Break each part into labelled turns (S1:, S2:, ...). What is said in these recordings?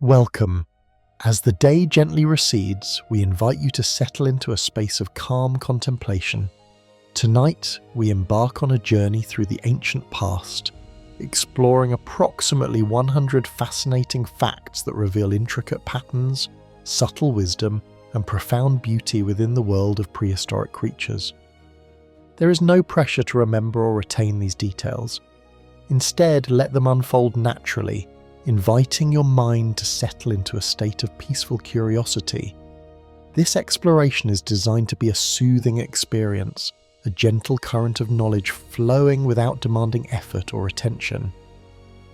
S1: Welcome. As the day gently recedes, we invite you to settle into a space of calm contemplation. Tonight, we embark on a journey through the ancient past, exploring approximately 100 fascinating facts that reveal intricate patterns, subtle wisdom, and profound beauty within the world of prehistoric creatures. There is no pressure to remember or retain these details. Instead, let them unfold naturally, inviting your mind to settle into a state of peaceful curiosity. This exploration is designed to be a soothing experience, a gentle current of knowledge flowing without demanding effort or attention.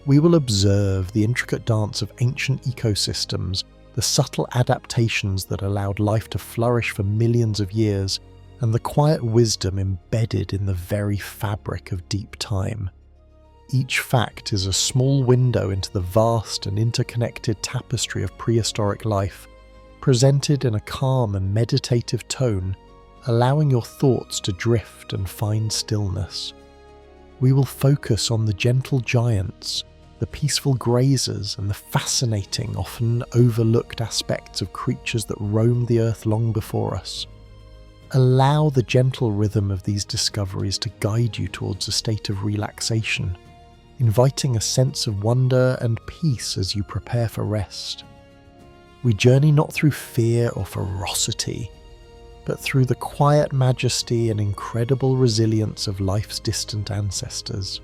S1: We will observe the intricate dance of ancient ecosystems, the subtle adaptations that allowed life to flourish for millions of years, and the quiet wisdom embedded in the very fabric of deep time. Each fact is a small window into the vast and interconnected tapestry of prehistoric life, presented in a calm and meditative tone, allowing your thoughts to drift and find stillness. We will focus on the gentle giants, the peaceful grazers, and the fascinating, often overlooked aspects of creatures that roamed the earth long before us. Allow the gentle rhythm of these discoveries to guide you towards a state of relaxation, inviting a sense of wonder and peace as you prepare for rest. We journey not through fear or ferocity, but through the quiet majesty and incredible resilience of life's distant ancestors.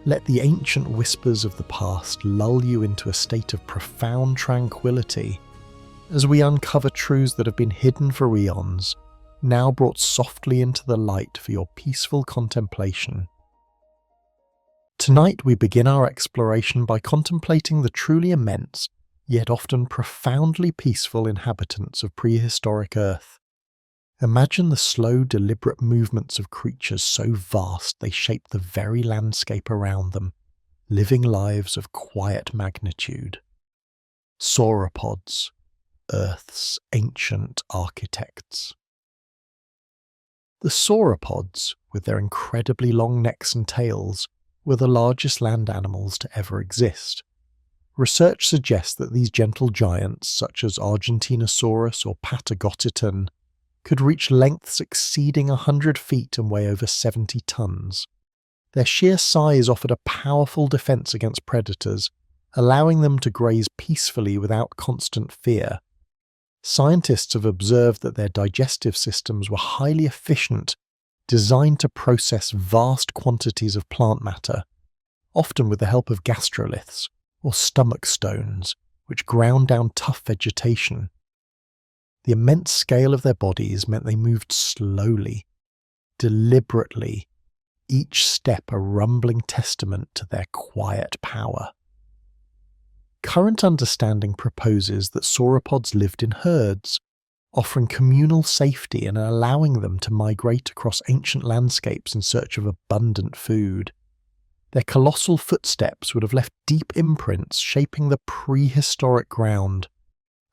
S1: Let the ancient whispers of the past lull you into a state of profound tranquility as we uncover truths that have been hidden for eons, now brought softly into the light for your peaceful contemplation. Tonight we begin our exploration by contemplating the truly immense, yet often profoundly peaceful inhabitants of prehistoric Earth. Imagine the slow, deliberate movements of creatures so vast they shape the very landscape around them, living lives of quiet magnitude. Sauropods, Earth's ancient architects. The sauropods, with their incredibly long necks and tails, were the largest land animals to ever exist. Research suggests that these gentle giants, such as Argentinosaurus or Patagotitan, could reach lengths exceeding 100 feet and weigh over 70 tons. Their sheer size offered a powerful defense against predators, allowing them to graze peacefully without constant fear. Scientists have observed that their digestive systems were highly efficient, designed to process vast quantities of plant matter, often with the help of gastroliths, or stomach stones, which ground down tough vegetation. The immense scale of their bodies meant they moved slowly, deliberately, each step a rumbling testament to their quiet power. Current understanding proposes that sauropods lived in herds, offering communal safety and allowing them to migrate across ancient landscapes in search of abundant food. Their colossal footsteps would have left deep imprints shaping the prehistoric ground,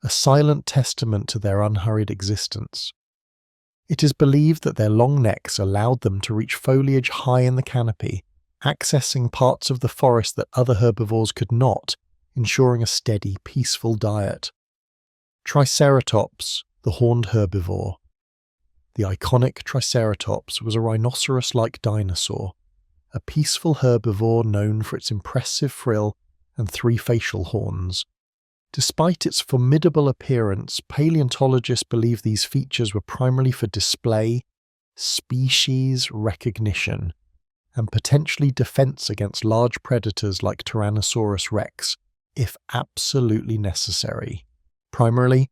S1: a silent testament to their unhurried existence. It is believed that their long necks allowed them to reach foliage high in the canopy, accessing parts of the forest that other herbivores could not, ensuring a steady, peaceful diet. Triceratops, the horned herbivore. The iconic Triceratops was a rhinoceros-like dinosaur, a peaceful herbivore known for its impressive frill and 3 facial horns. Despite its formidable appearance, paleontologists believe these features were primarily for display, species recognition, and potentially defense against large predators like Tyrannosaurus rex, if absolutely necessary. Primarily,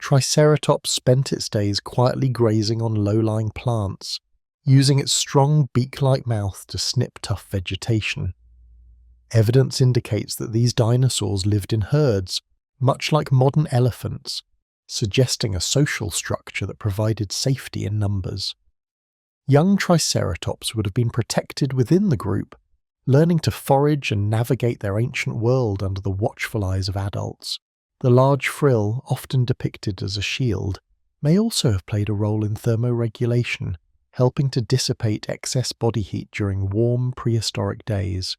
S1: Triceratops spent its days quietly grazing on low-lying plants, using its strong beak-like mouth to snip tough vegetation. Evidence indicates that these dinosaurs lived in herds, much like modern elephants, suggesting a social structure that provided safety in numbers. Young Triceratops would have been protected within the group, learning to forage and navigate their ancient world under the watchful eyes of adults. The large frill, often depicted as a shield, may also have played a role in thermoregulation, helping to dissipate excess body heat during warm prehistoric days.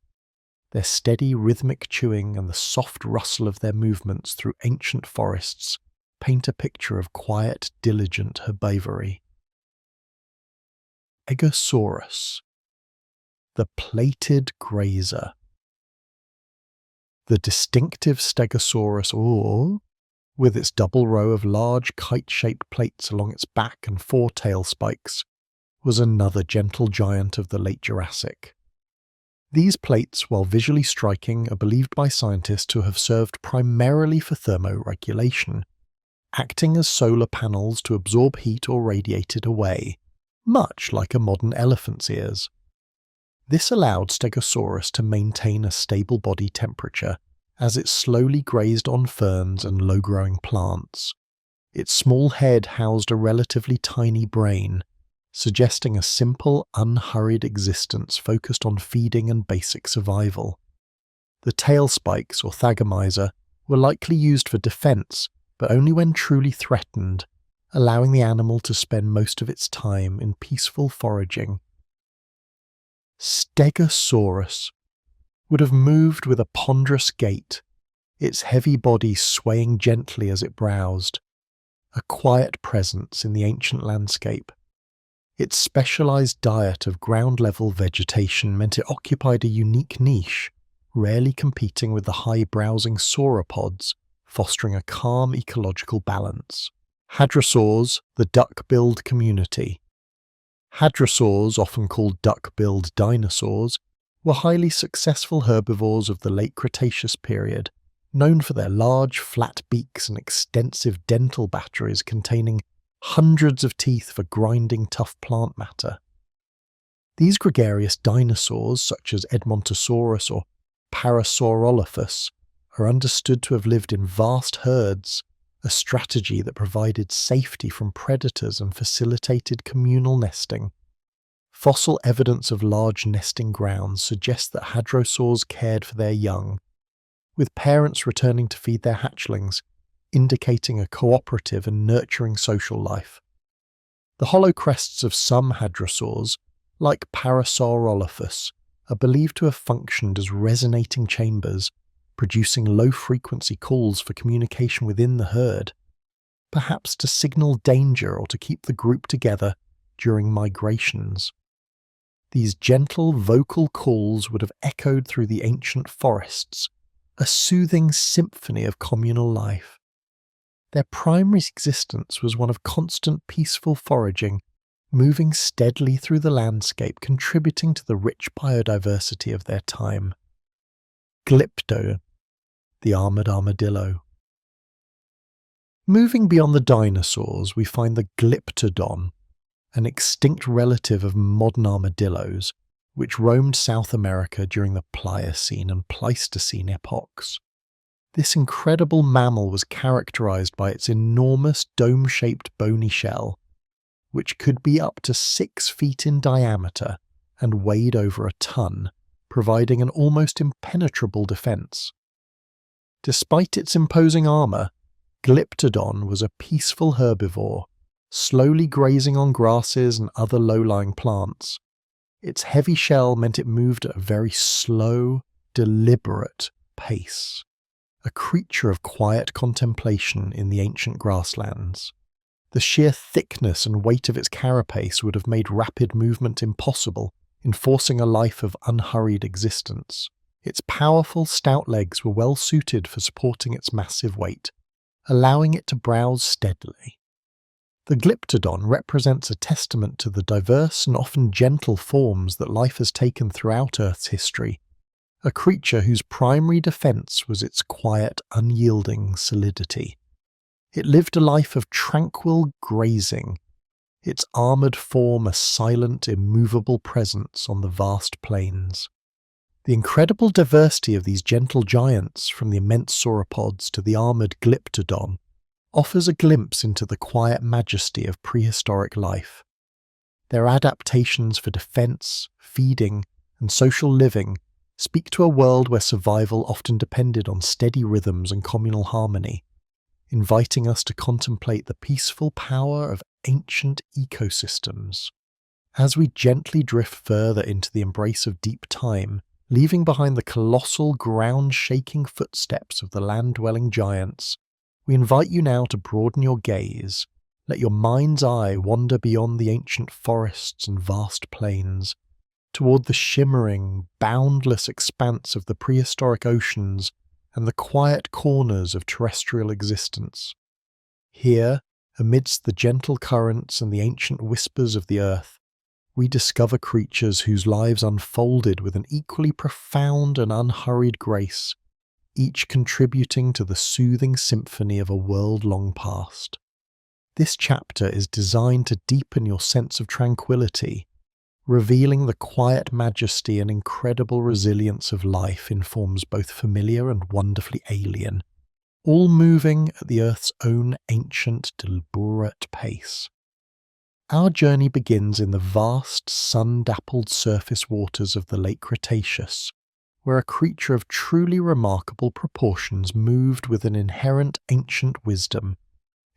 S1: Their steady rhythmic chewing and the soft rustle of their movements through ancient forests paint a picture of quiet, diligent herbivory. Stegosaurus, the plated grazer. The distinctive Stegosaurus, with its double row of large kite-shaped plates along its back and four tail spikes, was another gentle giant of the late Jurassic. These plates, while visually striking, are believed by scientists to have served primarily for thermoregulation, acting as solar panels to absorb heat or radiate it away, much like a modern elephant's ears. This allowed Stegosaurus to maintain a stable body temperature as it slowly grazed on ferns and low-growing plants. Its small head housed a relatively tiny brain, suggesting a simple, unhurried existence focused on feeding and basic survival. The tail spikes, or thagomizer, were likely used for defense, but only when truly threatened, allowing the animal to spend most of its time in peaceful foraging. Stegosaurus would have moved with a ponderous gait, its heavy body swaying gently as it browsed, a quiet presence in the ancient landscape. Its specialized diet of ground-level vegetation meant it occupied a unique niche, rarely competing with the high-browsing sauropods, fostering a calm ecological balance. Hadrosaurs, the duck-billed community. Hadrosaurs, often called duck-billed dinosaurs, were highly successful herbivores of the late Cretaceous period, known for their large, flat beaks and extensive dental batteries containing hundreds of teeth for grinding tough plant matter. These gregarious dinosaurs, such as Edmontosaurus or Parasaurolophus, are understood to have lived in vast herds, a strategy that provided safety from predators and facilitated communal nesting. Fossil evidence of large nesting grounds suggests that hadrosaurs cared for their young, with parents returning to feed their hatchlings, indicating a cooperative and nurturing social life. The hollow crests of some hadrosaurs, like Parasaurolophus, are believed to have functioned as resonating chambers, producing low-frequency calls for communication within the herd, perhaps to signal danger or to keep the group together during migrations. These gentle vocal calls would have echoed through the ancient forests, a soothing symphony of communal life. Their primary existence was one of constant peaceful foraging, moving steadily through the landscape, contributing to the rich biodiversity of their time. Glypto, the armoured armadillo. Moving beyond the dinosaurs, we find the Glyptodon, an extinct relative of modern armadillos, which roamed South America during the Pliocene and Pleistocene epochs. This incredible mammal was characterized by its enormous dome-shaped bony shell, which could be up to 6 feet in diameter and weighed over a ton, providing an almost impenetrable defense. Despite its imposing armor, Glyptodon was a peaceful herbivore, slowly grazing on grasses and other low-lying plants. Its heavy shell meant it moved at a very slow, deliberate pace, a creature of quiet contemplation in the ancient grasslands. The sheer thickness and weight of its carapace would have made rapid movement impossible, enforcing a life of unhurried existence. Its powerful, stout legs were well suited for supporting its massive weight, allowing it to browse steadily. The Glyptodon represents a testament to the diverse and often gentle forms that life has taken throughout Earth's history, a creature whose primary defense was its quiet, unyielding solidity. It lived a life of tranquil grazing, its armoured form a silent, immovable presence on the vast plains. The incredible diversity of these gentle giants, from the immense sauropods to the armoured Glyptodon, offers a glimpse into the quiet majesty of prehistoric life. Their adaptations for defense, feeding, and social living speak to a world where survival often depended on steady rhythms and communal harmony, inviting us to contemplate the peaceful power of ancient ecosystems. As we gently drift further into the embrace of deep time, Leaving behind the colossal ground-shaking footsteps of the land-dwelling giants, we invite you now to broaden your gaze. Let your mind's eye wander beyond the ancient forests and vast plains, toward the shimmering, boundless expanse of the prehistoric oceans and the quiet corners of terrestrial existence. Here, amidst the gentle currents and the ancient whispers of the earth, we discover creatures whose lives unfolded with an equally profound and unhurried grace, each contributing to the soothing symphony of a world long past. This chapter is designed to deepen your sense of tranquility, revealing the quiet majesty and incredible resilience of life in forms both familiar and wonderfully alien, all moving at the Earth's own ancient, deliberate pace. Our journey begins in the vast, sun-dappled surface waters of the late Cretaceous, where a creature of truly remarkable proportions moved with an inherent ancient wisdom.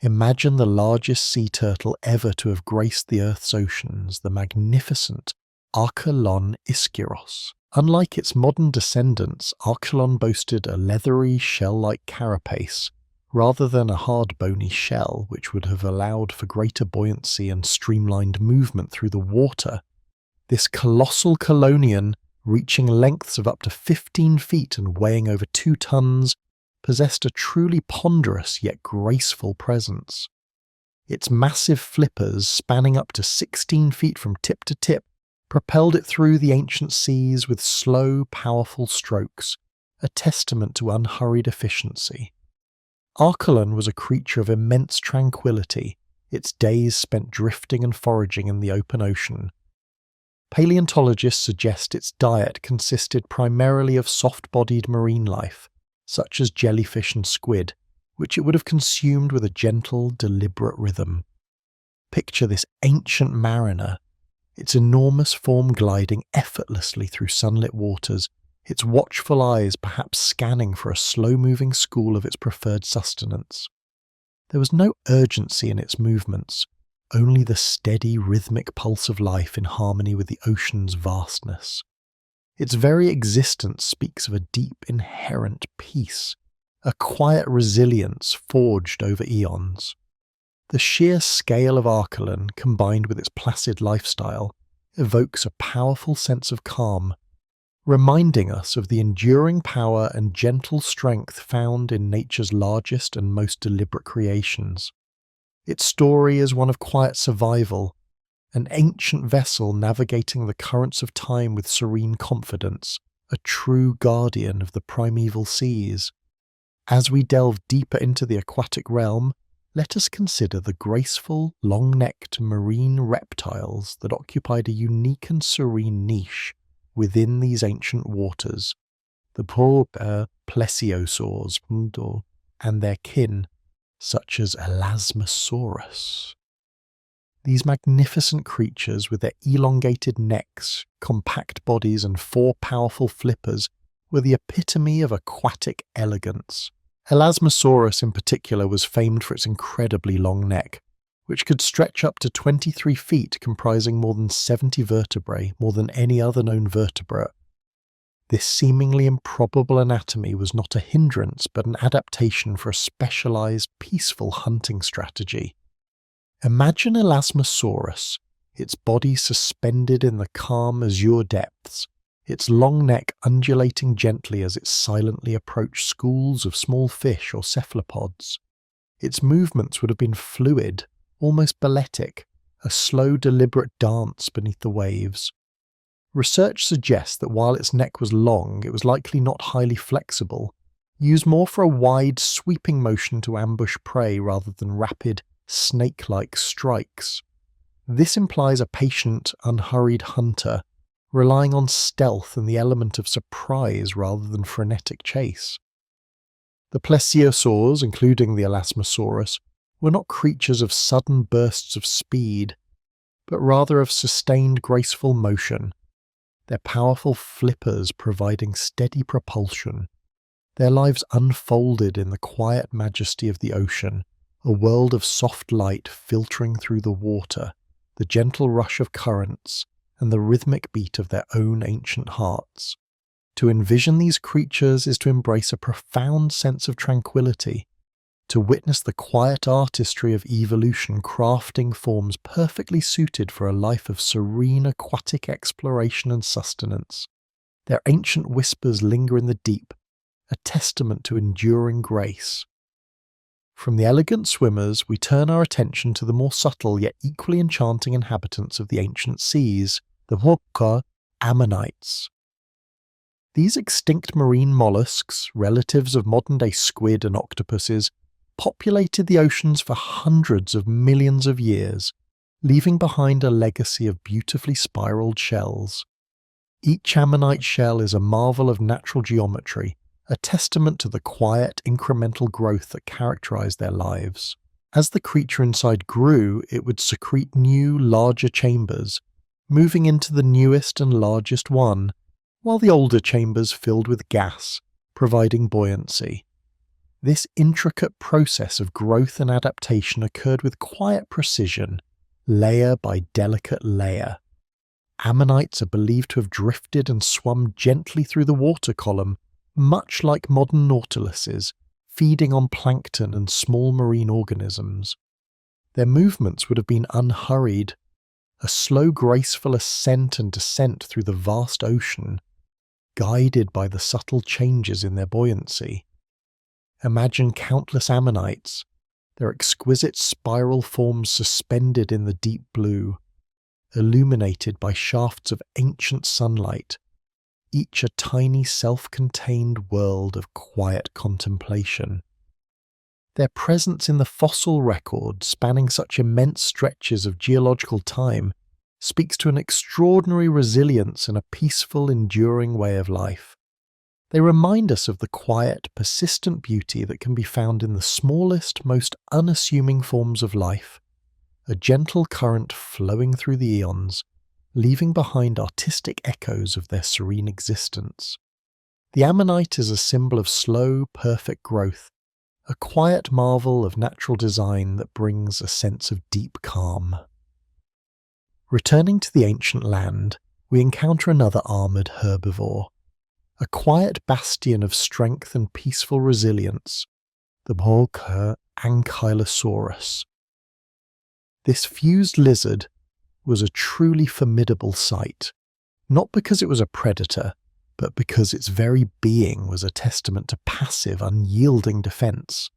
S1: Imagine the largest sea turtle ever to have graced the Earth's oceans, the magnificent Archelon ischiros. Unlike its modern descendants, Archelon boasted a leathery, shell-like carapace, rather than a hard bony shell which would have allowed for greater buoyancy and streamlined movement through the water. This colossal chelonian, reaching lengths of up to 15 feet and weighing over 2 tons, possessed a truly ponderous yet graceful presence. Its massive flippers, spanning up to 16 feet from tip to tip, propelled it through the ancient seas with slow, powerful strokes, a testament to unhurried efficiency. Archelon was a creature of immense tranquility, its days spent drifting and foraging in the open ocean. Paleontologists suggest its diet consisted primarily of soft-bodied marine life, such as jellyfish and squid, which it would have consumed with a gentle, deliberate rhythm. Picture this ancient mariner, its enormous form gliding effortlessly through sunlit waters, its watchful eyes perhaps scanning for a slow-moving school of its preferred sustenance. There was no urgency in its movements, only the steady, rhythmic pulse of life in harmony with the ocean's vastness. Its very existence speaks of a deep, inherent peace, a quiet resilience forged over eons. The sheer scale of Archelon, combined with its placid lifestyle, evokes a powerful sense of calm, reminding us of the enduring power and gentle strength found in nature's largest and most deliberate creations. Its story is one of quiet survival, an ancient vessel navigating the currents of time with serene confidence, a true guardian of the primeval seas. As we delve deeper into the aquatic realm, let us consider the graceful, long-necked marine reptiles that occupied a unique and serene niche within these ancient waters, the plesiosaurs and their kin, such as Elasmosaurus. These magnificent creatures, with their elongated necks, compact bodies, and 4 powerful flippers, were the epitome of aquatic elegance. Elasmosaurus in particular was famed for its incredibly long neck, which could stretch up to 23 feet, comprising more than 70 vertebrae, more than any other known vertebrate. This seemingly improbable anatomy was not a hindrance, but an adaptation for a specialized, peaceful hunting strategy. Imagine Elasmosaurus, its body suspended in the calm azure depths, its long neck undulating gently as it silently approached schools of small fish or cephalopods. Its movements would have been fluid, almost balletic, a slow, deliberate dance beneath the waves. Research suggests that while its neck was long, it was likely not highly flexible, used more for a wide, sweeping motion to ambush prey rather than rapid, snake-like strikes. This implies a patient, unhurried hunter, relying on stealth and the element of surprise rather than frenetic chase. The plesiosaurs, including the Elasmosaurus, were not creatures of sudden bursts of speed, but rather of sustained graceful motion, their powerful flippers providing steady propulsion. Their lives unfolded in the quiet majesty of the ocean, a world of soft light filtering through the water, the gentle rush of currents, and the rhythmic beat of their own ancient hearts. To envision these creatures is to embrace a profound sense of tranquility, to witness the quiet artistry of evolution crafting forms perfectly suited for a life of serene aquatic exploration and sustenance. Their ancient whispers linger in the deep, a testament to enduring grace. From the elegant swimmers, we turn our attention to the more subtle yet equally enchanting inhabitants of the ancient seas, the Hopka ammonites. These extinct marine mollusks, relatives of modern-day squid and octopuses, populated the oceans for hundreds of millions of years, leaving behind a legacy of beautifully spiraled shells. Each ammonite shell is a marvel of natural geometry, a testament to the quiet, incremental growth that characterized their lives. As the creature inside grew, it would secrete new, larger chambers, moving into the newest and largest one, while the older chambers filled with gas, providing buoyancy. This intricate process of growth and adaptation occurred with quiet precision, layer by delicate layer. Ammonites are believed to have drifted and swum gently through the water column, much like modern nautiluses, feeding on plankton and small marine organisms. Their movements would have been unhurried, a slow, graceful ascent and descent through the vast ocean, guided by the subtle changes in their buoyancy. Imagine countless ammonites, their exquisite spiral forms suspended in the deep blue, illuminated by shafts of ancient sunlight, each a tiny self-contained world of quiet contemplation. Their presence in the fossil record, spanning such immense stretches of geological time, speaks to an extraordinary resilience and a peaceful, enduring way of life. They remind us of the quiet, persistent beauty that can be found in the smallest, most unassuming forms of life, a gentle current flowing through the eons, leaving behind artistic echoes of their serene existence. The ammonite is a symbol of slow, perfect growth, a quiet marvel of natural design that brings a sense of deep calm. Returning to the ancient land, we encounter another armoured herbivore, a quiet bastion of strength and peaceful resilience, the Ankylosaurus. This fused lizard was a truly formidable sight, not because it was a predator, but because its very being was a testament to passive, unyielding defence.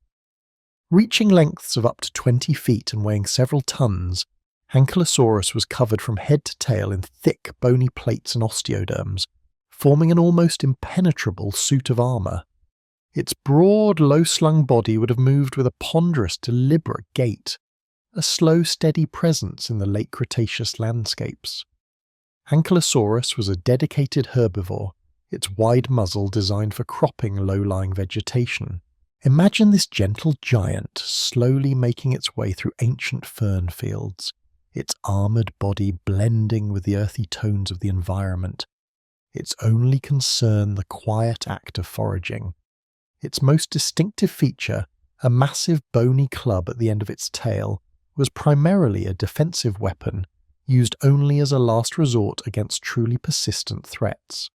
S1: Reaching lengths of up to 20 feet and weighing several tons, Ankylosaurus was covered from head to tail in thick, bony plates and osteoderms, forming an almost impenetrable suit of armour. Its broad, low-slung body would have moved with a ponderous, deliberate gait, a slow, steady presence in the late Cretaceous landscapes. Ankylosaurus was a dedicated herbivore, its wide muzzle designed for cropping low-lying vegetation. Imagine this gentle giant slowly making its way through ancient fern fields, its armoured body blending with the earthy tones of the environment, its only concern the quiet act of foraging. Its most distinctive feature, a massive bony club at the end of its tail, was primarily a defensive weapon, used only as a last resort against truly persistent threats.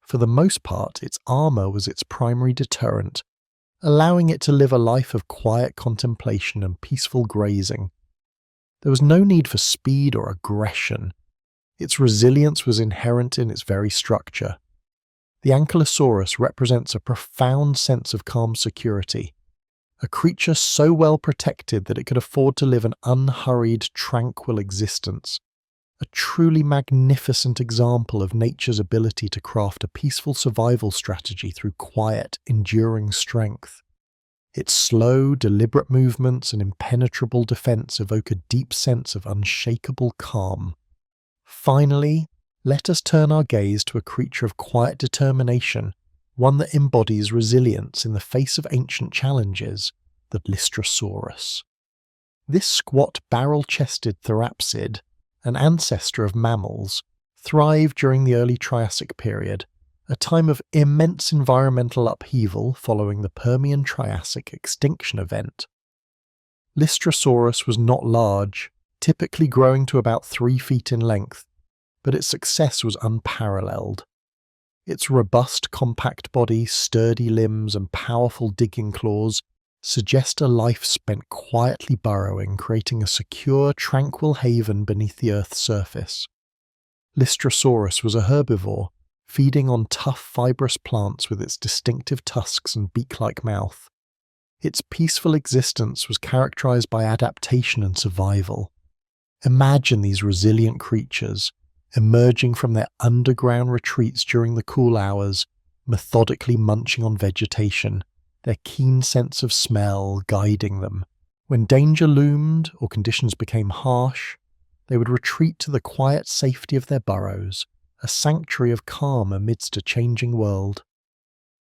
S1: For the most part, its armour was its primary deterrent, allowing it to live a life of quiet contemplation and peaceful grazing. There was no need for speed or aggression. Its resilience was inherent in its very structure. The Ankylosaurus represents a profound sense of calm security, a creature so well protected that it could afford to live an unhurried, tranquil existence, a truly magnificent example of nature's ability to craft a peaceful survival strategy through quiet, enduring strength. Its slow, deliberate movements and impenetrable defense evoke a deep sense of unshakable calm. Finally, let us turn our gaze to a creature of quiet determination, one that embodies resilience in the face of ancient challenges, the Lystrosaurus. This squat, barrel-chested therapsid, an ancestor of mammals, thrived during the early Triassic period, a time of immense environmental upheaval following the Permian-Triassic extinction event. Lystrosaurus was not large, typically growing to about 3 feet in length, but its success was unparalleled. Its robust, compact body, sturdy limbs, and powerful digging claws suggest a life spent quietly burrowing, creating a secure, tranquil haven beneath the Earth's surface. Lystrosaurus was a herbivore, feeding on tough, fibrous plants with its distinctive tusks and beak-like mouth. Its peaceful existence was characterized by adaptation and survival. Imagine these resilient creatures, emerging from their underground retreats during the cool hours, methodically munching on vegetation, their keen sense of smell guiding them. When danger loomed or conditions became harsh, they would retreat to the quiet safety of their burrows, a sanctuary of calm amidst a changing world.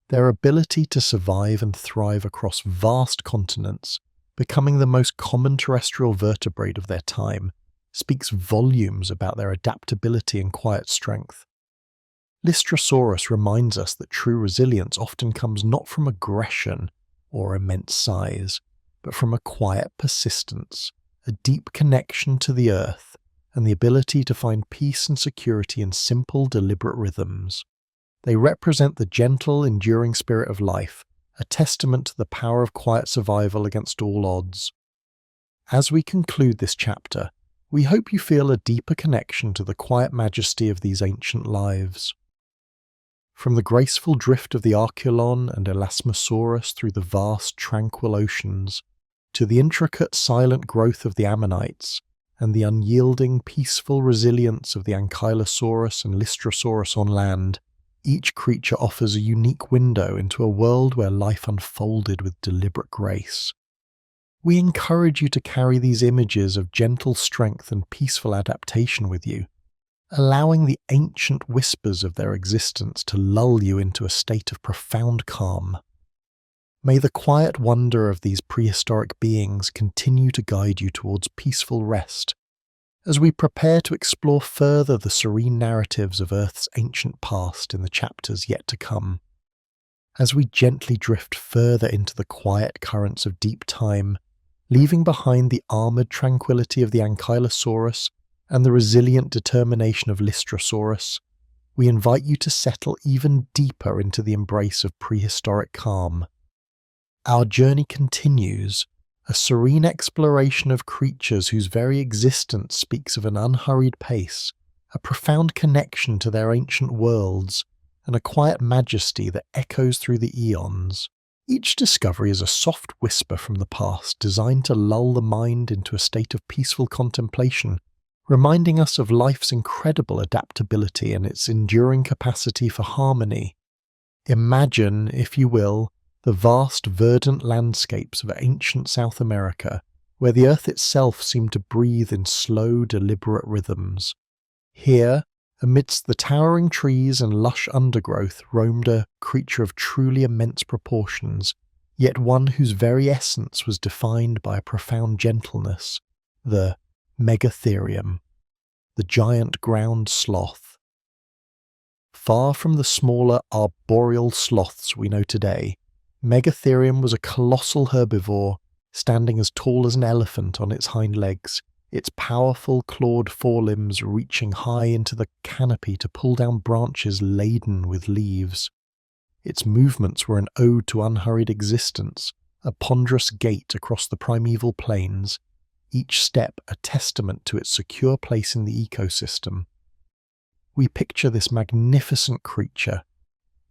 S1: Their ability to survive and thrive across vast continents, becoming the most common terrestrial vertebrate of their time, speaks volumes about their adaptability and quiet strength. Lystrosaurus reminds us that true resilience often comes not from aggression or immense size, but from a quiet persistence, a deep connection to the earth, and the ability to find peace and security in simple, deliberate rhythms. They represent the gentle, enduring spirit of life, a testament to the power of quiet survival against all odds. As we conclude this chapter, we hope you feel a deeper connection to the quiet majesty of these ancient lives. From the graceful drift of the Archelon and Elasmosaurus through the vast, tranquil oceans, to the intricate, silent growth of the Ammonites, and the unyielding, peaceful resilience of the Ankylosaurus and Lystrosaurus on land, each creature offers a unique window into a world where life unfolded with deliberate grace. We encourage you to carry these images of gentle strength and peaceful adaptation with you, allowing the ancient whispers of their existence to lull you into a state of profound calm. May the quiet wonder of these prehistoric beings continue to guide you towards peaceful rest, as we prepare to explore further the serene narratives of Earth's ancient past in the chapters yet to come. As we gently drift further into the quiet currents of deep time, leaving behind the armoured tranquility of the Ankylosaurus and the resilient determination of Lystrosaurus, we invite you to settle even deeper into the embrace of prehistoric calm. Our journey continues, a serene exploration of creatures whose very existence speaks of an unhurried pace, a profound connection to their ancient worlds, and a quiet majesty that echoes through the eons. Each discovery is a soft whisper from the past designed to lull the mind into a state of peaceful contemplation, reminding us of life's incredible adaptability and its enduring capacity for harmony. Imagine, if you will, the vast verdant landscapes of ancient South America, where the earth itself seemed to breathe in slow, deliberate rhythms. Here, amidst the towering trees and lush undergrowth, roamed a creature of truly immense proportions, yet one whose very essence was defined by a profound gentleness, the Megatherium, the giant ground sloth. Far from the smaller arboreal sloths we know today, Megatherium was a colossal herbivore, standing as tall as an elephant on its hind legs, its powerful clawed forelimbs reaching high into the canopy to pull down branches laden with leaves. Its movements were an ode to unhurried existence, a ponderous gait across the primeval plains, each step a testament to its secure place in the ecosystem. We picture this magnificent creature,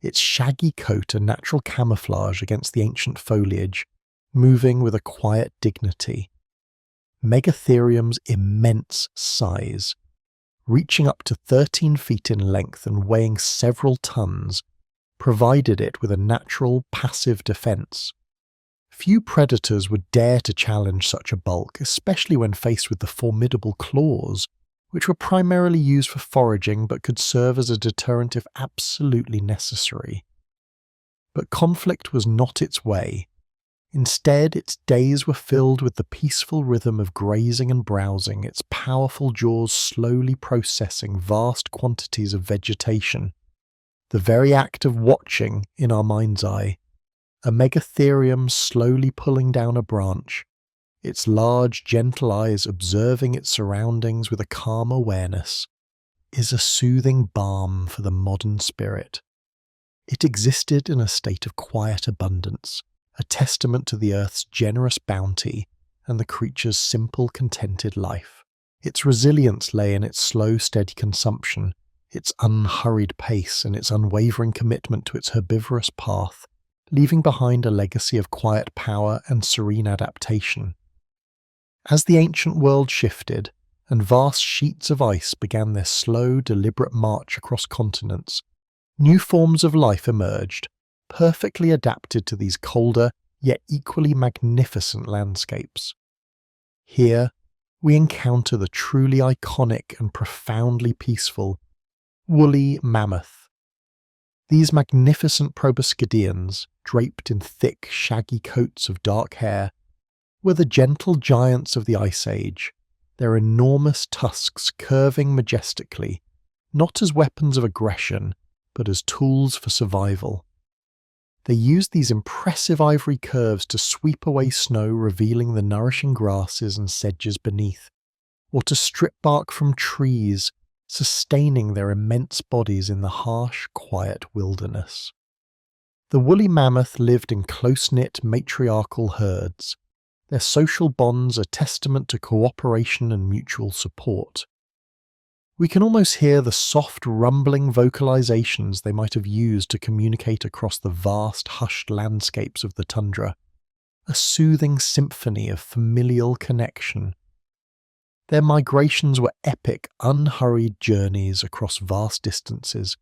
S1: its shaggy coat a natural camouflage against the ancient foliage, moving with a quiet dignity. Megatherium's immense size, reaching up to 13 feet in length and weighing several tons, provided it with a natural passive defense. Few predators would dare to challenge such a bulk, especially when faced with the formidable claws, which were primarily used for foraging but could serve as a deterrent if absolutely necessary. But conflict was not its way. Instead, its days were filled with the peaceful rhythm of grazing and browsing, its powerful jaws slowly processing vast quantities of vegetation. The very act of watching, in our mind's eye, a Megatherium slowly pulling down a branch, its large, gentle eyes observing its surroundings with a calm awareness, is a soothing balm for the modern spirit. It existed in a state of quiet abundance, a testament to the Earth's generous bounty and the creature's simple, contented life. Its resilience lay in its slow, steady consumption, its unhurried pace, and its unwavering commitment to its herbivorous path, leaving behind a legacy of quiet power and serene adaptation. As the ancient world shifted, and vast sheets of ice began their slow, deliberate march across continents, new forms of life emerged, perfectly adapted to these colder, yet equally magnificent landscapes. Here, we encounter the truly iconic and profoundly peaceful woolly mammoth. These magnificent proboscideans, draped in thick, shaggy coats of dark hair, were the gentle giants of the Ice Age, their enormous tusks curving majestically, not as weapons of aggression, but as tools for survival. They used these impressive ivory curves to sweep away snow, revealing the nourishing grasses and sedges beneath, or to strip bark from trees, sustaining their immense bodies in the harsh, quiet wilderness. The woolly mammoth lived in close-knit matriarchal herds, their social bonds a testament to cooperation and mutual support. We can almost hear the soft, rumbling vocalizations they might have used to communicate across the vast, hushed landscapes of the tundra, a soothing symphony of familial connection. Their migrations were epic, unhurried journeys across vast distances,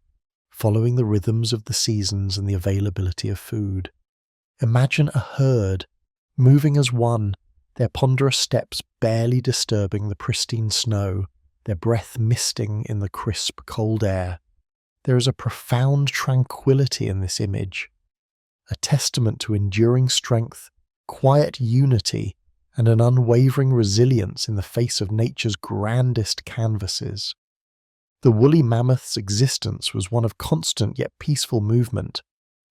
S1: following the rhythms of the seasons and the availability of food. Imagine a herd, moving as one, their ponderous steps barely disturbing the pristine snow, their breath misting in the crisp, cold air. There is a profound tranquility in this image, a testament to enduring strength, quiet unity, and an unwavering resilience in the face of nature's grandest canvases. The woolly mammoth's existence was one of constant yet peaceful movement,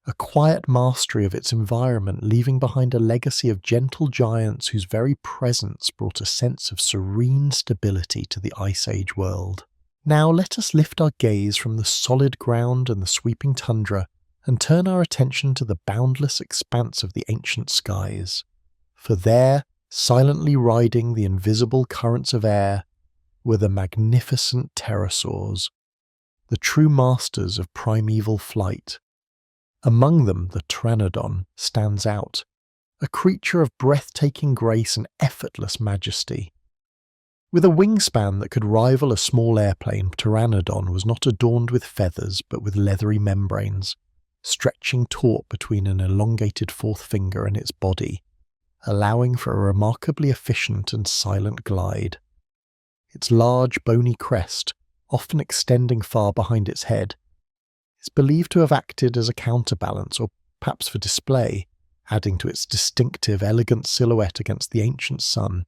S1: a quiet mastery of its environment, leaving behind a legacy of gentle giants whose very presence brought a sense of serene stability to the Ice Age world. Now let us lift our gaze from the solid ground and the sweeping tundra and turn our attention to the boundless expanse of the ancient skies. For there, silently riding the invisible currents of air, were the magnificent pterosaurs, the true masters of primeval flight. Among them, the pteranodon stands out, a creature of breathtaking grace and effortless majesty. With a wingspan that could rival a small airplane, pteranodon was not adorned with feathers but with leathery membranes, stretching taut between an elongated fourth finger and its body, allowing for a remarkably efficient and silent glide. Its large, bony crest, often extending far behind its head, is believed to have acted as a counterbalance or perhaps for display, adding to its distinctive, elegant silhouette against the ancient sun.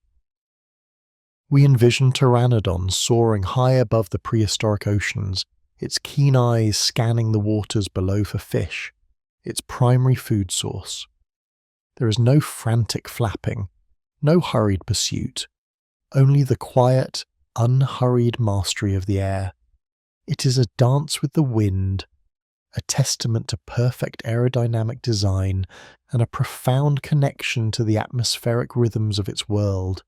S1: We envision pteranodons soaring high above the prehistoric oceans, its keen eyes scanning the waters below for fish, its primary food source. There is no frantic flapping, no hurried pursuit, only the quiet, unhurried mastery of the air. It is a dance with the wind, a testament to perfect aerodynamic design and a profound connection to the atmospheric rhythms of its world.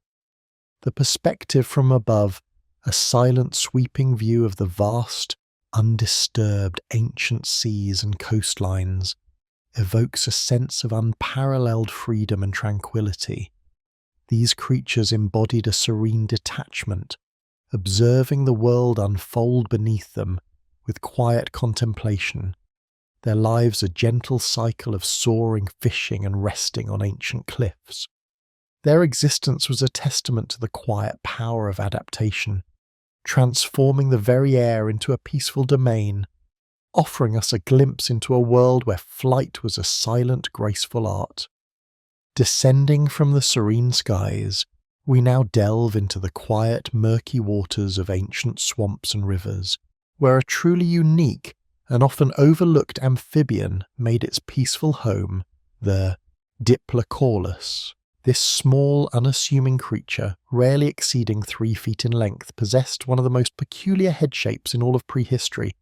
S1: The perspective from above, a silent sweeping view of the vast, undisturbed ancient seas and coastlines, evokes a sense of unparalleled freedom and tranquility. These creatures embodied a serene detachment, observing the world unfold beneath them with quiet contemplation, their lives a gentle cycle of soaring, fishing and resting on ancient cliffs. Their existence was a testament to the quiet power of adaptation, transforming the very air into a peaceful domain, offering us a glimpse into a world where flight was a silent, graceful art. Descending from the serene skies, we now delve into the quiet, murky waters of ancient swamps and rivers, where a truly unique and often overlooked amphibian made its peaceful home, the Diplocaulus. This small, unassuming creature, rarely exceeding 3 feet in length, possessed one of the most peculiar head shapes in all of prehistory,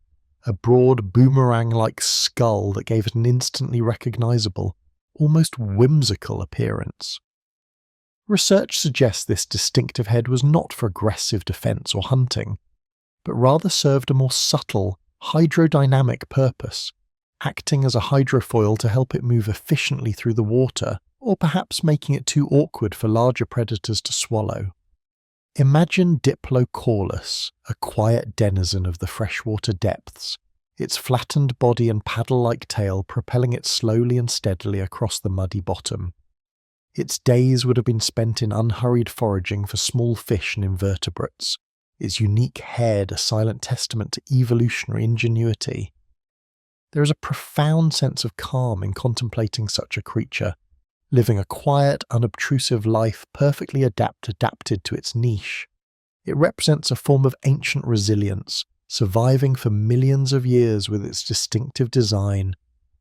S1: a broad boomerang-like skull that gave it an instantly recognizable, almost whimsical appearance. Research suggests this distinctive head was not for aggressive defense or hunting, but rather served a more subtle, hydrodynamic purpose, acting as a hydrofoil to help it move efficiently through the water, or perhaps making it too awkward for larger predators to swallow. Imagine Diplocaulus, a quiet denizen of the freshwater depths, its flattened body and paddle-like tail propelling it slowly and steadily across the muddy bottom. Its days would have been spent in unhurried foraging for small fish and invertebrates, its unique head a silent testament to evolutionary ingenuity. There is a profound sense of calm in contemplating such a creature, living a quiet, unobtrusive life perfectly adapted to its niche. It represents a form of ancient resilience, surviving for millions of years with its distinctive design,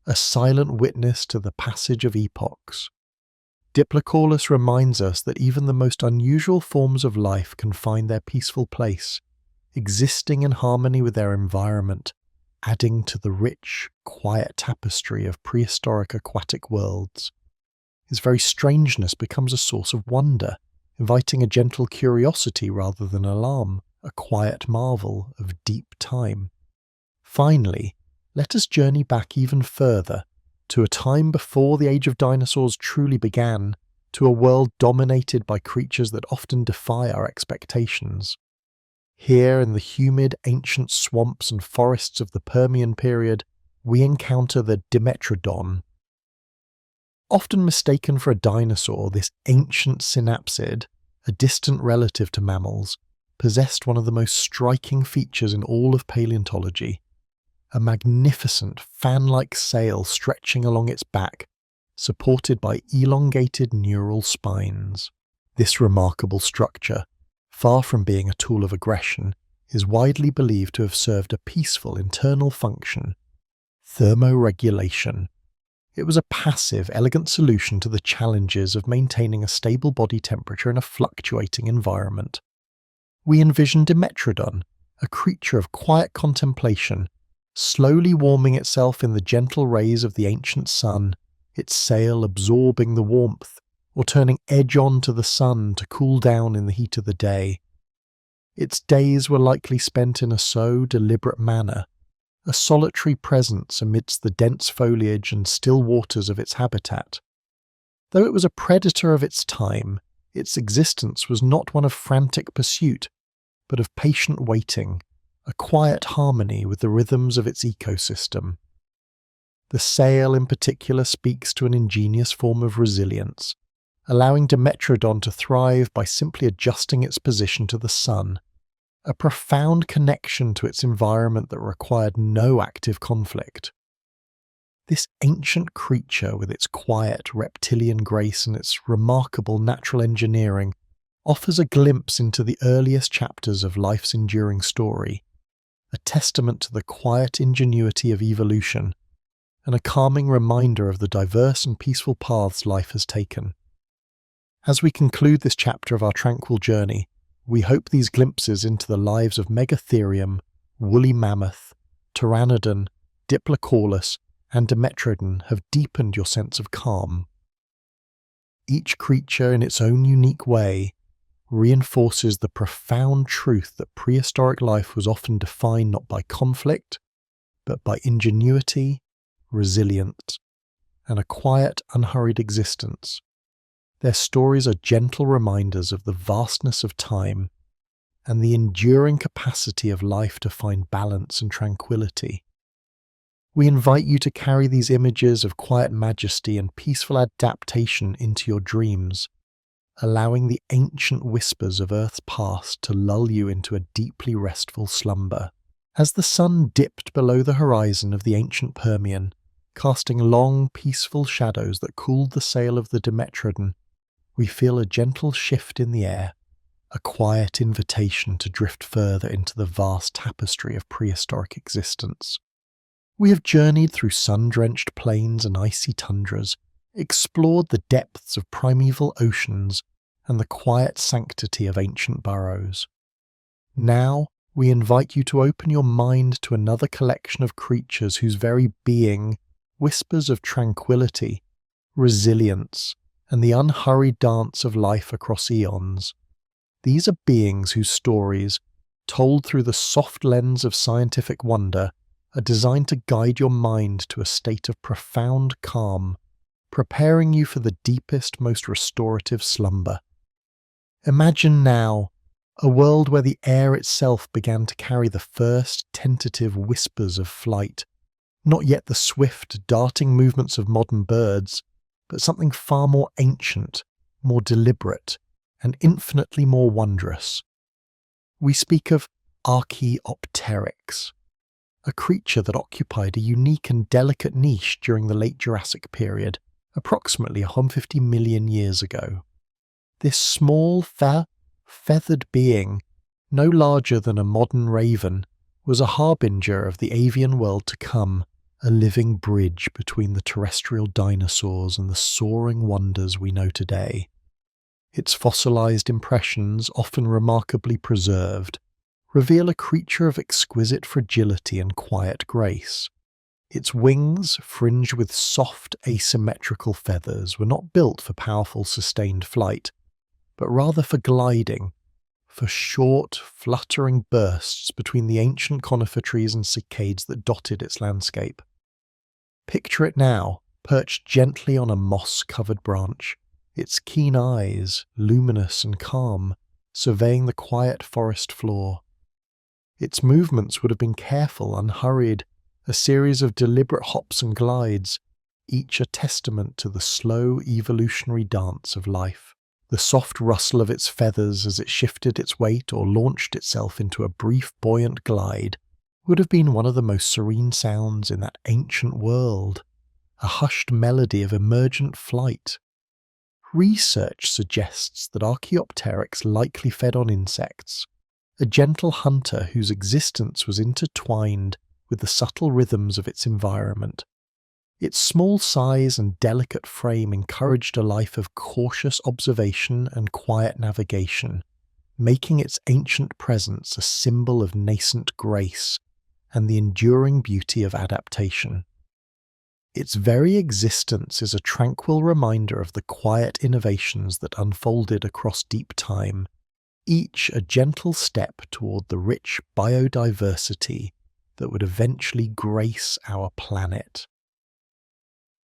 S1: a silent witness to the passage of epochs. Diplocaulus reminds us that even the most unusual forms of life can find their peaceful place, existing in harmony with their environment, adding to the rich, quiet tapestry of prehistoric aquatic worlds. His very strangeness becomes a source of wonder, inviting a gentle curiosity rather than alarm, a quiet marvel of deep time. Finally, let us journey back even further, to a time before the age of dinosaurs truly began, to a world dominated by creatures that often defy our expectations. Here in the humid ancient swamps and forests of the Permian period, we encounter the Dimetrodon. Often mistaken for a dinosaur, this ancient synapsid, a distant relative to mammals, possessed one of the most striking features in all of paleontology: a magnificent fan-like sail stretching along its back, supported by elongated neural spines. This remarkable structure, far from being a tool of aggression, is widely believed to have served a peaceful internal function: thermoregulation. It was a passive, elegant solution to the challenges of maintaining a stable body temperature in a fluctuating environment. We envision Dimetrodon, a creature of quiet contemplation, slowly warming itself in the gentle rays of the ancient sun, its sail absorbing the warmth, or turning edge-on to the sun to cool down in the heat of the day. Its days were likely spent in a so deliberate manner, a solitary presence amidst the dense foliage and still waters of its habitat. Though it was a predator of its time, its existence was not one of frantic pursuit, but of patient waiting, a quiet harmony with the rhythms of its ecosystem. The sail in particular speaks to an ingenious form of resilience, allowing Dimetrodon to thrive by simply adjusting its position to the sun, a profound connection to its environment that required no active conflict. This ancient creature, with its quiet reptilian grace and its remarkable natural engineering, offers a glimpse into the earliest chapters of life's enduring story, a testament to the quiet ingenuity of evolution, and a calming reminder of the diverse and peaceful paths life has taken. As we conclude this chapter of our tranquil journey, we hope these glimpses into the lives of Megatherium, woolly mammoth, Pteranodon, Diplocaulus, and Dimetrodon have deepened your sense of calm. Each creature, in its own unique way, reinforces the profound truth that prehistoric life was often defined not by conflict, but by ingenuity, resilience, and a quiet, unhurried existence. Their stories are gentle reminders of the vastness of time and the enduring capacity of life to find balance and tranquility. We invite you to carry these images of quiet majesty and peaceful adaptation into your dreams, allowing the ancient whispers of Earth's past to lull you into a deeply restful slumber. As the sun dipped below the horizon of the ancient Permian, casting long, peaceful shadows that cooled the sail of the Dimetrodon, we feel a gentle shift in the air, a quiet invitation to drift further into the vast tapestry of prehistoric existence. We have journeyed through sun-drenched plains and icy tundras, explored the depths of primeval oceans and the quiet sanctity of ancient burrows. Now, we invite you to open your mind to another collection of creatures whose very being whispers of tranquility, resilience, and the unhurried dance of life across eons. These are beings whose stories, told through the soft lens of scientific wonder, are designed to guide your mind to a state of profound calm, preparing you for the deepest, most restorative slumber. Imagine now a world where the air itself began to carry the first tentative whispers of flight, not yet the swift, darting movements of modern birds, but something far more ancient, more deliberate, and infinitely more wondrous. We speak of Archaeopteryx, a creature that occupied a unique and delicate niche during the late Jurassic period, approximately 150 million years ago. This small, feathered being, no larger than a modern raven, was a harbinger of the avian world to come, a living bridge between the terrestrial dinosaurs and the soaring wonders we know today. Its fossilized impressions, often remarkably preserved, reveal a creature of exquisite fragility and quiet grace. Its wings, fringed with soft, asymmetrical feathers, were not built for powerful, sustained flight, but rather for gliding, for short, fluttering bursts between the ancient conifer trees and cycades that dotted its landscape. Picture it now, perched gently on a moss-covered branch, its keen eyes, luminous and calm, surveying the quiet forest floor. Its movements would have been careful, unhurried, a series of deliberate hops and glides, each a testament to the slow evolutionary dance of life. The soft rustle of its feathers as it shifted its weight or launched itself into a brief buoyant glide would have been one of the most serene sounds in that ancient world, a hushed melody of emergent flight. Research suggests that Archaeopteryx likely fed on insects, a gentle hunter whose existence was intertwined with the subtle rhythms of its environment. Its small size and delicate frame encouraged a life of cautious observation and quiet navigation, making its ancient presence a symbol of nascent grace and the enduring beauty of adaptation. Its very existence is a tranquil reminder of the quiet innovations that unfolded across deep time, each a gentle step toward the rich biodiversity that would eventually grace our planet.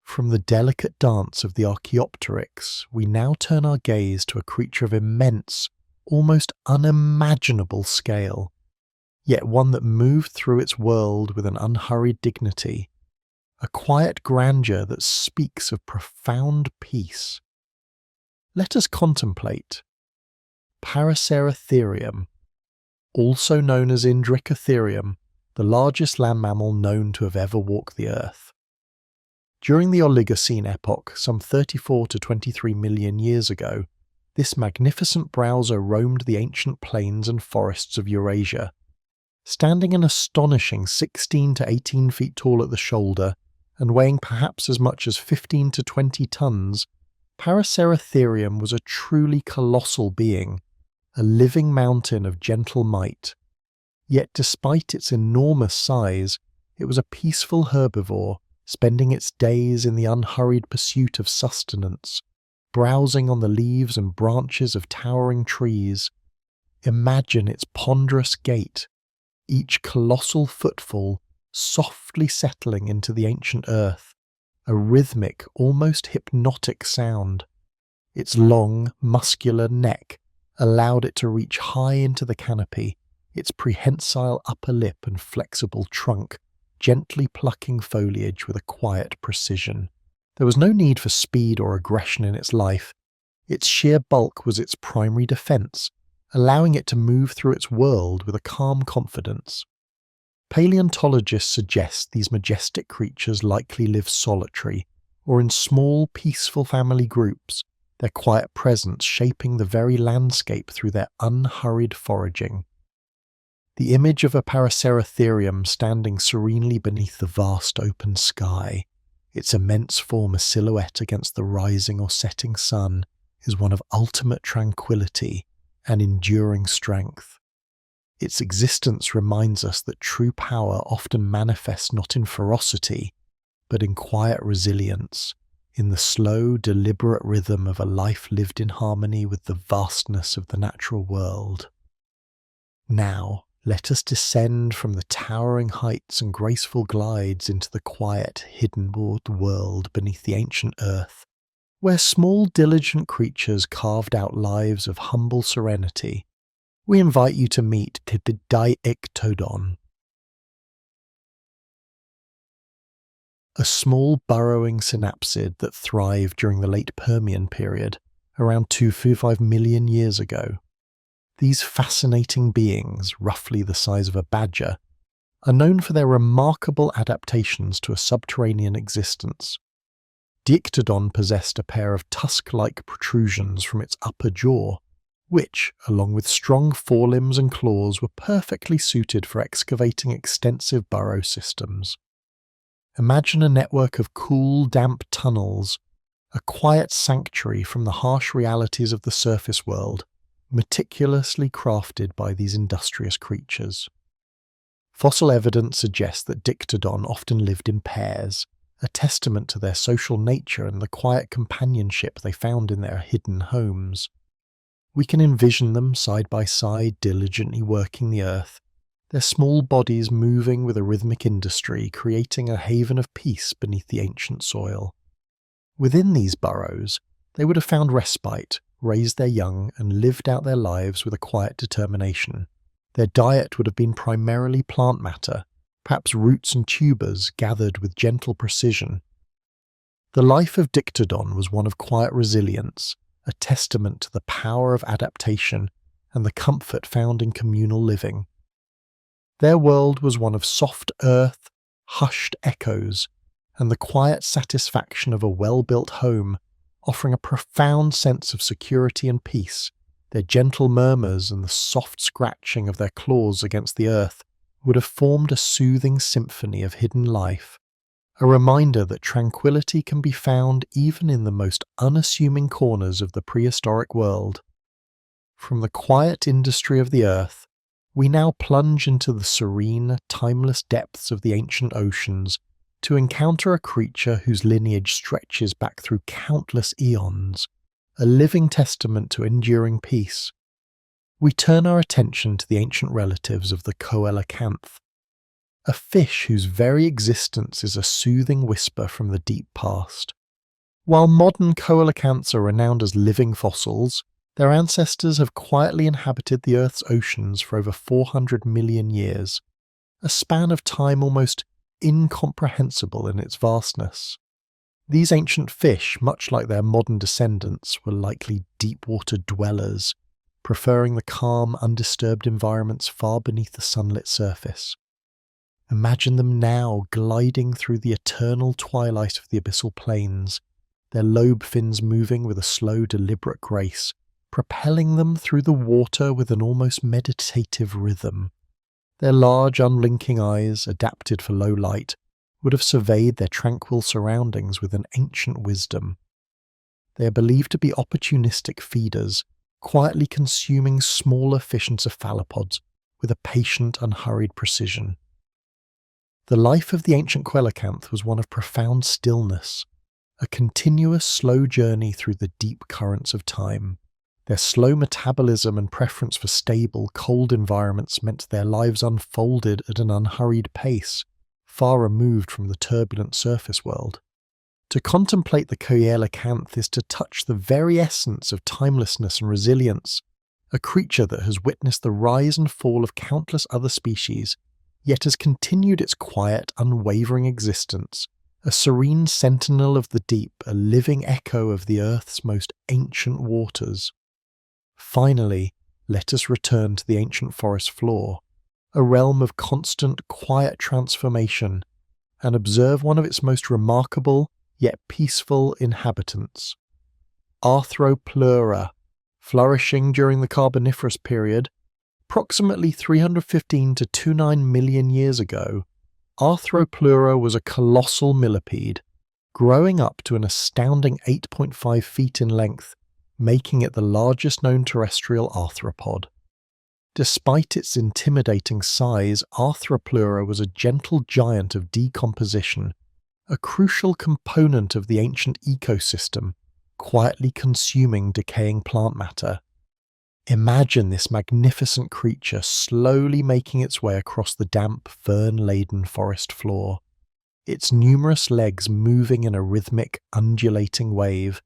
S1: From the delicate dance of the Archaeopteryx, we now turn our gaze to a creature of immense, almost unimaginable scale, yet one that moved through its world with an unhurried dignity, a quiet grandeur that speaks of profound peace. Let us contemplate Paraceratherium, also known as Indricotherium, the largest land mammal known to have ever walked the earth. During the Oligocene epoch, some 34 to 23 million years ago, this magnificent browser roamed the ancient plains and forests of Eurasia. Standing an astonishing 16 to 18 feet tall at the shoulder and weighing perhaps as much as 15 to 20 tons, Paraceratherium was a truly colossal being, a living mountain of gentle might. Yet despite its enormous size, it was a peaceful herbivore, spending its days in the unhurried pursuit of sustenance, browsing on the leaves and branches of towering trees. Imagine its ponderous gait, each colossal footfall softly settling into the ancient earth, a rhythmic, almost hypnotic sound. Its long, muscular neck allowed it to reach high into the canopy, its prehensile upper lip and flexible trunk gently plucking foliage with a quiet precision. There was no need for speed or aggression in its life. Its sheer bulk was its primary defense, allowing it to move through its world with a calm confidence. Paleontologists suggest these majestic creatures likely live solitary, or in small, peaceful family groups, their quiet presence shaping the very landscape through their unhurried foraging. The image of a Paraceratherium standing serenely beneath the vast open sky, its immense form a silhouette against the rising or setting sun, is one of ultimate tranquility and enduring strength. Its existence reminds us that true power often manifests not in ferocity, but in quiet resilience, in the slow, deliberate rhythm of a life lived in harmony with the vastness of the natural world. Now, let us descend from the towering heights and graceful glides into the quiet, hidden world beneath the ancient earth, where small, diligent creatures carved out lives of humble serenity. We invite you to meet the Dictodon, a small burrowing synapsid that thrived during the late Permian period, around 2.5 million years ago. These fascinating beings, roughly the size of a badger, are known for their remarkable adaptations to a subterranean existence. Dictodon possessed a pair of tusk-like protrusions from its upper jaw, which, along with strong forelimbs and claws, were perfectly suited for excavating extensive burrow systems. Imagine a network of cool, damp tunnels, a quiet sanctuary from the harsh realities of the surface world, meticulously crafted by these industrious creatures. Fossil evidence suggests that Dictodon often lived in pairs, a testament to their social nature and the quiet companionship they found in their hidden homes. We can envision them side by side, diligently working the earth, their small bodies moving with a rhythmic industry, creating a haven of peace beneath the ancient soil. Within these burrows, they would have found respite, raised their young, and lived out their lives with a quiet determination. Their diet would have been primarily plant matter, perhaps roots and tubers gathered with gentle precision. The life of Dictodon was one of quiet resilience, a testament to the power of adaptation and the comfort found in communal living. Their world was one of soft earth, hushed echoes, and the quiet satisfaction of a well-built home, offering a profound sense of security and peace. Their gentle murmurs and the soft scratching of their claws against the earth would have formed a soothing symphony of hidden life, a reminder that tranquility can be found even in the most unassuming corners of the prehistoric world. From the quiet industry of the earth, we now plunge into the serene, timeless depths of the ancient oceans to encounter a creature whose lineage stretches back through countless eons, a living testament to enduring peace. We turn our attention to the ancient relatives of the coelacanth, a fish whose very existence is a soothing whisper from the deep past. While modern coelacanths are renowned as living fossils, their ancestors have quietly inhabited the Earth's oceans for over 400 million years, a span of time almost incomprehensible in its vastness. These ancient fish, much like their modern descendants, were likely deep-water dwellers, preferring the calm, undisturbed environments far beneath the sunlit surface. Imagine them now gliding through the eternal twilight of the abyssal plains, their lobe fins moving with a slow, deliberate grace, propelling them through the water with an almost meditative rhythm. Their large, unblinking eyes, adapted for low light, would have surveyed their tranquil surroundings with an ancient wisdom. They are believed to be opportunistic feeders, quietly consuming smaller fish and cephalopods with a patient, unhurried precision. The life of the ancient coelacanth was one of profound stillness, a continuous slow journey through the deep currents of time. Their slow metabolism and preference for stable, cold environments meant their lives unfolded at an unhurried pace, far removed from the turbulent surface world. To contemplate the coelacanth is to touch the very essence of timelessness and resilience, a creature that has witnessed the rise and fall of countless other species, yet has continued its quiet, unwavering existence, a serene sentinel of the deep, a living echo of the Earth's most ancient waters. Finally, let us return to the ancient forest floor, a realm of constant, quiet transformation, and observe one of its most remarkable, yet peaceful inhabitants. Arthropleura, flourishing during the Carboniferous period, approximately 315 to 29 million years ago, Arthropleura was a colossal millipede, growing up to an astounding 8.5 feet in length, making it the largest known terrestrial arthropod. Despite its intimidating size, Arthropleura was a gentle giant of decomposition, a crucial component of the ancient ecosystem, quietly consuming decaying plant matter. Imagine this magnificent creature slowly making its way across the damp, fern-laden forest floor, its numerous legs moving in a rhythmic, undulating wave,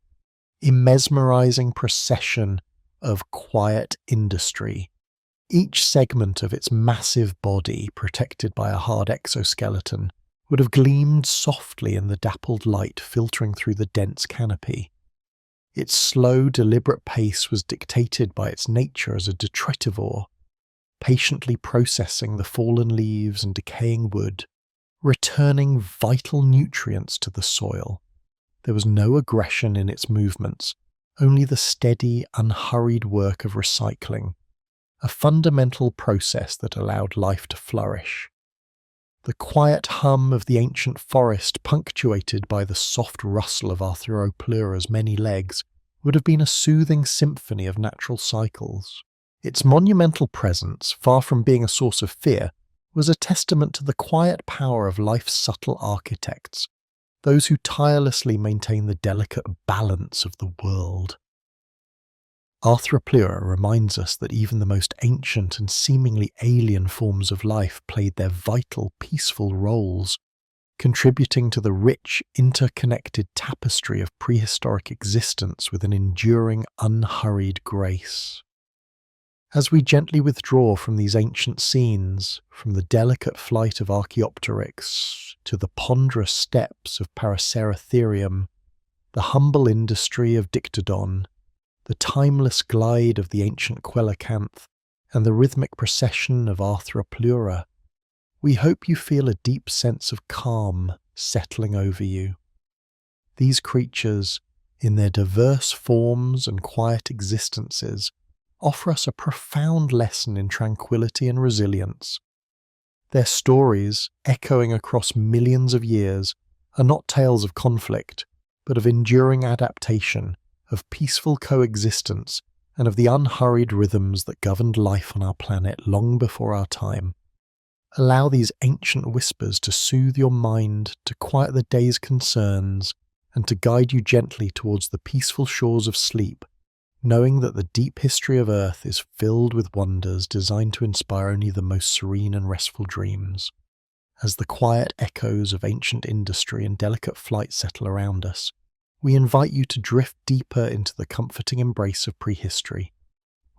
S1: a mesmerizing procession of quiet industry. Each segment of its massive body, protected by a hard exoskeleton, would have gleamed softly in the dappled light filtering through the dense canopy. Its slow, deliberate pace was dictated by its nature as a detritivore, patiently processing the fallen leaves and decaying wood, returning vital nutrients to the soil. There was no aggression in its movements, only the steady, unhurried work of recycling, a fundamental process that allowed life to flourish. The quiet hum of the ancient forest, punctuated by the soft rustle of Arthropleura's many legs, would have been a soothing symphony of natural cycles. Its monumental presence, far from being a source of fear, was a testament to the quiet power of life's subtle architects, those who tirelessly maintain the delicate balance of the world. Arthropleura reminds us that even the most ancient and seemingly alien forms of life played their vital, peaceful roles, contributing to the rich, interconnected tapestry of prehistoric existence with an enduring, unhurried grace. As we gently withdraw from these ancient scenes, from the delicate flight of Archaeopteryx to the ponderous steps of Paraceratherium, the humble industry of Dictodon, the timeless glide of the ancient coelacanth, and the rhythmic procession of Arthropleura, we hope you feel a deep sense of calm settling over you. These creatures, in their diverse forms and quiet existences, offer us a profound lesson in tranquility and resilience. Their stories, echoing across millions of years, are not tales of conflict, but of enduring adaptation, of peaceful coexistence, and of the unhurried rhythms that governed life on our planet long before our time. Allow these ancient whispers to soothe your mind, to quiet the day's concerns, and to guide you gently towards the peaceful shores of sleep, knowing that the deep history of Earth is filled with wonders designed to inspire only the most serene and restful dreams. As the quiet echoes of ancient industry and delicate flight settle around us, we invite you to drift deeper into the comforting embrace of prehistory.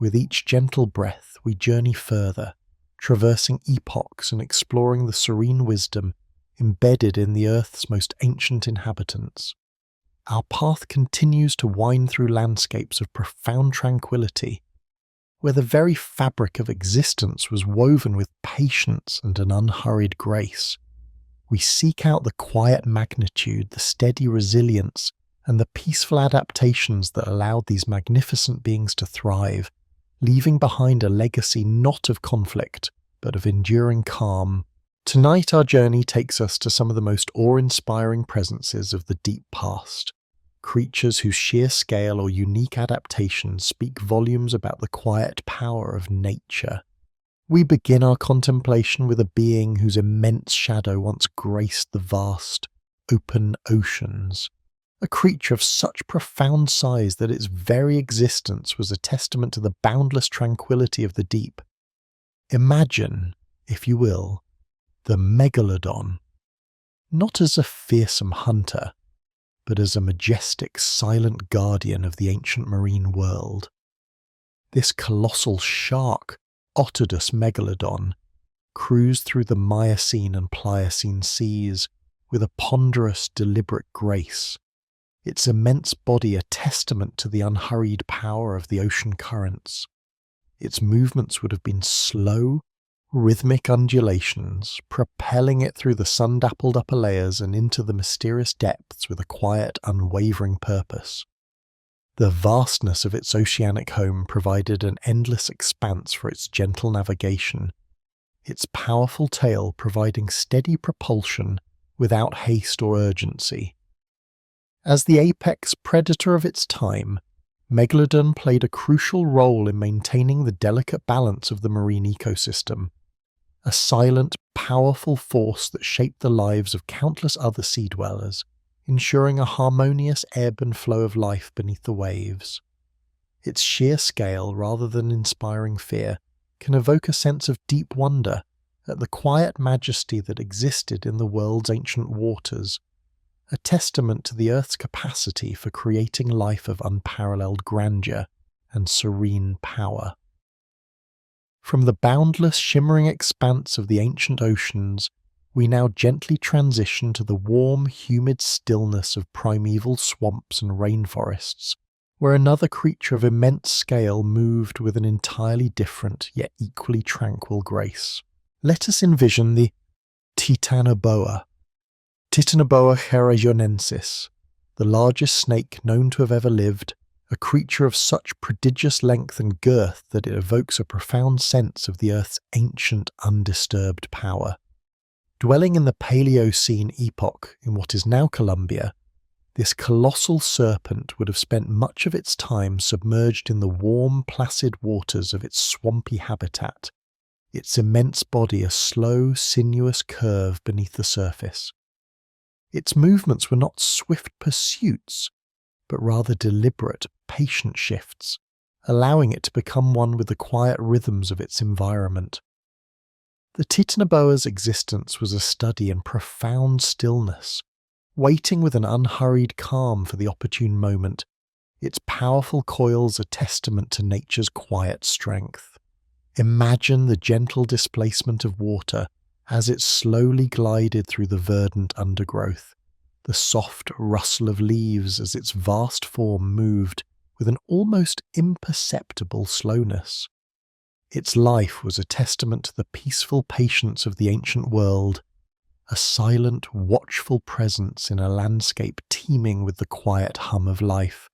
S1: With each gentle breath, we journey further, traversing epochs and exploring the serene wisdom embedded in the Earth's most ancient inhabitants. Our path continues to wind through landscapes of profound tranquility, where the very fabric of existence was woven with patience and an unhurried grace. We seek out the quiet magnitude, the steady resilience, and the peaceful adaptations that allowed these magnificent beings to thrive, leaving behind a legacy not of conflict, but of enduring calm. Tonight our journey takes us to some of the most awe-inspiring presences of the deep past, creatures whose sheer scale or unique adaptations speak volumes about the quiet power of nature. We begin our contemplation with a being whose immense shadow once graced the vast, open oceans, a creature of such profound size that its very existence was a testament to the boundless tranquility of the deep. Imagine, if you will, the megalodon, not as a fearsome hunter, but as a majestic, silent guardian of the ancient marine world. This colossal shark, Otodus megalodon, cruised through the Miocene and Pliocene seas with a ponderous, deliberate grace, its immense body a testament to the unhurried power of the ocean currents. Its movements would have been slow, rhythmic undulations, propelling it through the sun-dappled upper layers and into the mysterious depths with a quiet, unwavering purpose. The vastness of its oceanic home provided an endless expanse for its gentle navigation, its powerful tail providing steady propulsion without haste or urgency. As the apex predator of its time, Megalodon played a crucial role in maintaining the delicate balance of the marine ecosystem, a silent, powerful force that shaped the lives of countless other sea dwellers, ensuring a harmonious ebb and flow of life beneath the waves. Its sheer scale, rather than inspiring fear, can evoke a sense of deep wonder at the quiet majesty that existed in the world's ancient waters, a testament to the Earth's capacity for creating life of unparalleled grandeur and serene power. From the boundless, shimmering expanse of the ancient oceans, we now gently transition to the warm, humid stillness of primeval swamps and rainforests, where another creature of immense scale moved with an entirely different yet equally tranquil grace. Let us envision the Titanoboa herajonensis, the largest snake known to have ever lived, a creature of such prodigious length and girth that it evokes a profound sense of the Earth's ancient, undisturbed power. Dwelling in the Paleocene epoch in what is now Colombia, this colossal serpent would have spent much of its time submerged in the warm, placid waters of its swampy habitat, its immense body a slow, sinuous curve beneath the surface. Its movements were not swift pursuits, but rather deliberate, patient shifts, allowing it to become one with the quiet rhythms of its environment. The Titanoboa's existence was a study in profound stillness, waiting with an unhurried calm for the opportune moment, its powerful coils a testament to nature's quiet strength. Imagine the gentle displacement of water as it slowly glided through the verdant undergrowth, the soft rustle of leaves as its vast form moved with an almost imperceptible slowness. Its life was a testament to the peaceful patience of the ancient world, a silent, watchful presence in a landscape teeming with the quiet hum of life,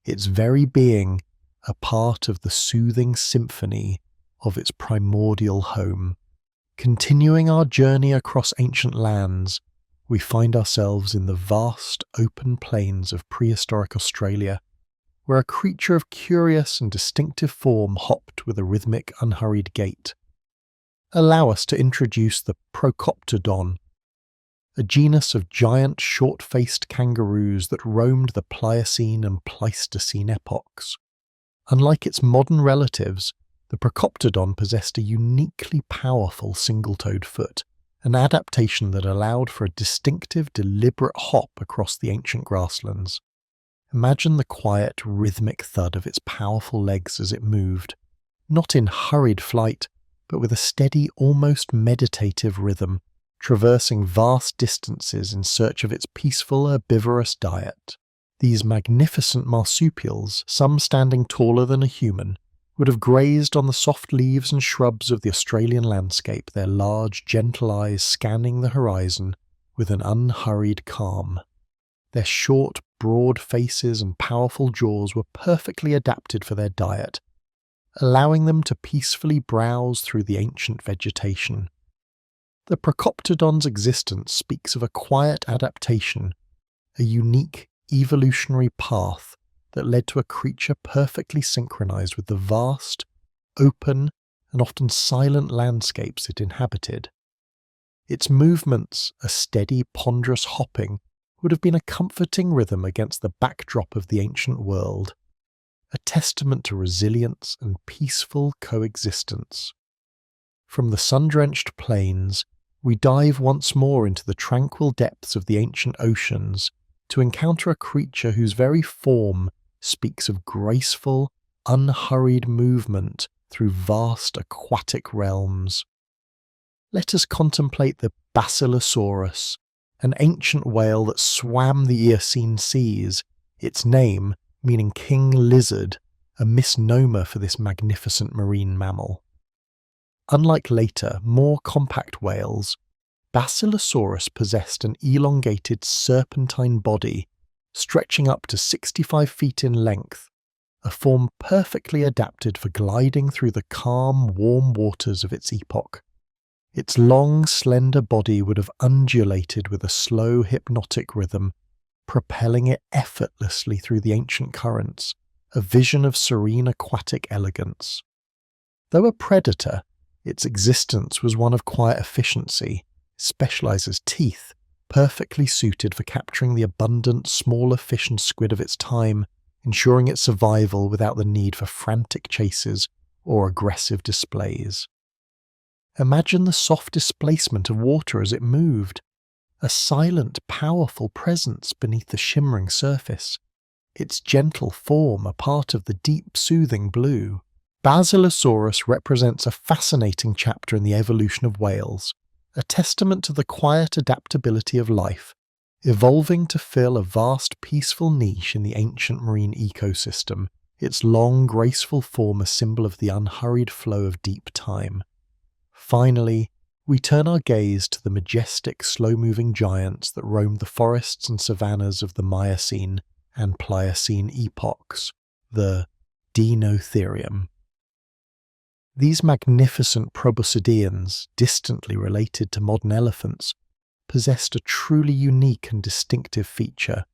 S1: its very being a part of the soothing symphony of its primordial home. Continuing our journey across ancient lands, we find ourselves in the vast open plains of prehistoric Australia, where a creature of curious and distinctive form hopped with a rhythmic, unhurried gait. Allow us to introduce the Procoptodon, a genus of giant, short-faced kangaroos that roamed the Pliocene and Pleistocene epochs. Unlike its modern relatives, the Procoptodon possessed a uniquely powerful single-toed foot, an adaptation that allowed for a distinctive, deliberate hop across the ancient grasslands. Imagine the quiet, rhythmic thud of its powerful legs as it moved, not in hurried flight, but with a steady, almost meditative rhythm, traversing vast distances in search of its peaceful, herbivorous diet. These magnificent marsupials, some standing taller than a human, would have grazed on the soft leaves and shrubs of the Australian landscape, their large, gentle eyes scanning the horizon with an unhurried calm. Their short, broad faces and powerful jaws were perfectly adapted for their diet, allowing them to peacefully browse through the ancient vegetation. The Procoptodon's existence speaks of a quiet adaptation, a unique evolutionary path that led to a creature perfectly synchronized with the vast, open, and often silent landscapes it inhabited. Its movements, a steady, ponderous hopping, would have been a comforting rhythm against the backdrop of the ancient world, a testament to resilience and peaceful coexistence. From the sun-drenched plains, we dive once more into the tranquil depths of the ancient oceans to encounter a creature whose very form speaks of graceful, unhurried movement through vast aquatic realms. Let us contemplate the Basilosaurus, an ancient whale that swam the Eocene seas, its name, meaning king lizard, a misnomer for this magnificent marine mammal. Unlike later, more compact whales, Basilosaurus possessed an elongated serpentine body stretching up to 65 feet in length, a form perfectly adapted for gliding through the calm, warm waters of its epoch. Its long, slender body would have undulated with a slow, hypnotic rhythm, propelling it effortlessly through the ancient currents, a vision of serene aquatic elegance. Though a predator, its existence was one of quiet efficiency. It specialized as teeth, perfectly suited for capturing the abundant smaller fish and squid of its time, ensuring its survival without the need for frantic chases or aggressive displays. Imagine the soft displacement of water as it moved, a silent, powerful presence beneath the shimmering surface, its gentle form a part of the deep, soothing blue. Basilosaurus represents a fascinating chapter in the evolution of whales, a testament to the quiet adaptability of life, evolving to fill a vast, peaceful niche in the ancient marine ecosystem, its long, graceful form a symbol of the unhurried flow of deep time. Finally, we turn our gaze to the majestic, slow-moving giants that roamed the forests and savannas of the Miocene and Pliocene epochs, the Deinotherium. These magnificent proboscideans, distantly related to modern elephants, possessed a truly unique and distinctive feature: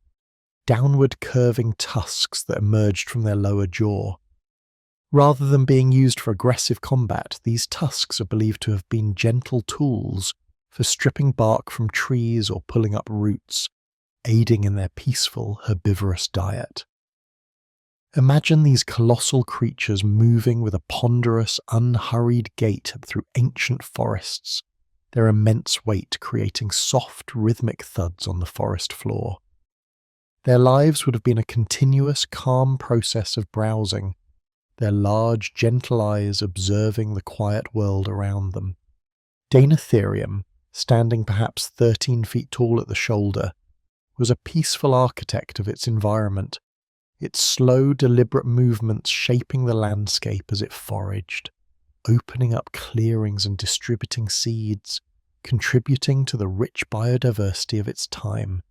S1: downward curving tusks that emerged from their lower jaw. Rather than being used for aggressive combat, these tusks are believed to have been gentle tools for stripping bark from trees or pulling up roots, aiding in their peaceful, herbivorous diet. Imagine these colossal creatures moving with a ponderous, unhurried gait through ancient forests, their immense weight creating soft, rhythmic thuds on the forest floor. Their lives would have been a continuous, calm process of browsing, their large, gentle eyes observing the quiet world around them. Deinotherium, standing perhaps 13 feet tall at the shoulder, was a peaceful architect of its environment, its slow, deliberate movements shaping the landscape as it foraged, opening up clearings and distributing seeds, contributing to the rich biodiversity of its time.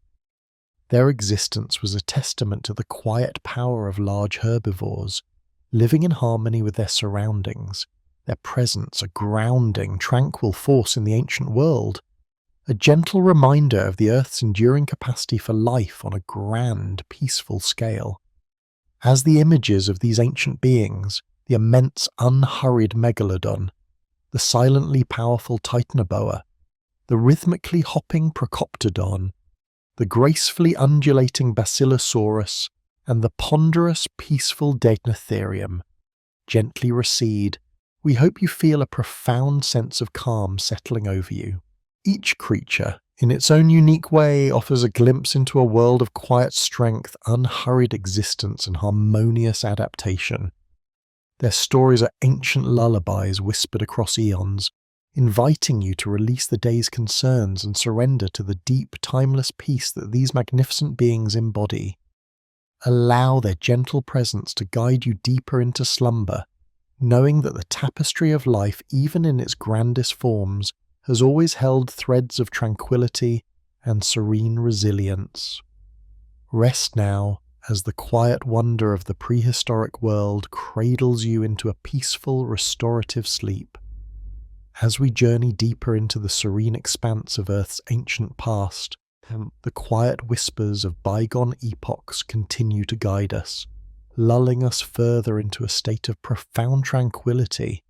S1: Their existence was a testament to the quiet power of large herbivores, living in harmony with their surroundings, their presence a grounding, tranquil force in the ancient world, a gentle reminder of the Earth's enduring capacity for life on a grand, peaceful scale. As the images of these ancient beings, the immense, unhurried megalodon, the silently powerful titanoboa, the rhythmically hopping procoptodon, the gracefully undulating basilosaurus, and the ponderous, peaceful Deinotherium gently recede, we hope you feel a profound sense of calm settling over you. Each creature, in its own unique way, offers a glimpse into a world of quiet strength, unhurried existence, and harmonious adaptation. Their stories are ancient lullabies whispered across eons, inviting you to release the day's concerns and surrender to the deep, timeless peace that these magnificent beings embody. Allow their gentle presence to guide you deeper into slumber, knowing that the tapestry of life, even in its grandest forms, has always held threads of tranquility and serene resilience. Rest now as the quiet wonder of the prehistoric world cradles you into a peaceful, restorative sleep. As we journey deeper into the serene expanse of Earth's ancient past, the quiet whispers of bygone epochs continue to guide us, lulling us further into a state of profound tranquility.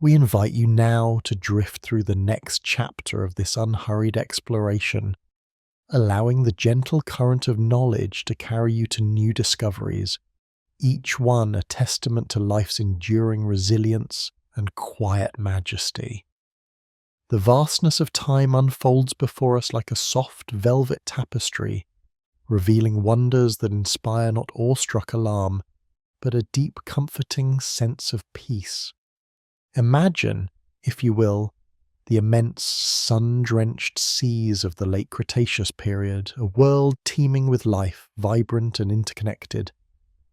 S1: We invite you now to drift through the next chapter of this unhurried exploration, allowing the gentle current of knowledge to carry you to new discoveries, each one a testament to life's enduring resilience and quiet majesty. The vastness of time unfolds before us like a soft velvet tapestry, revealing wonders that inspire not awestruck alarm, but a deep comforting sense of peace. Imagine, if you will, the immense sun-drenched seas of the late Cretaceous period, a world teeming with life, vibrant and interconnected.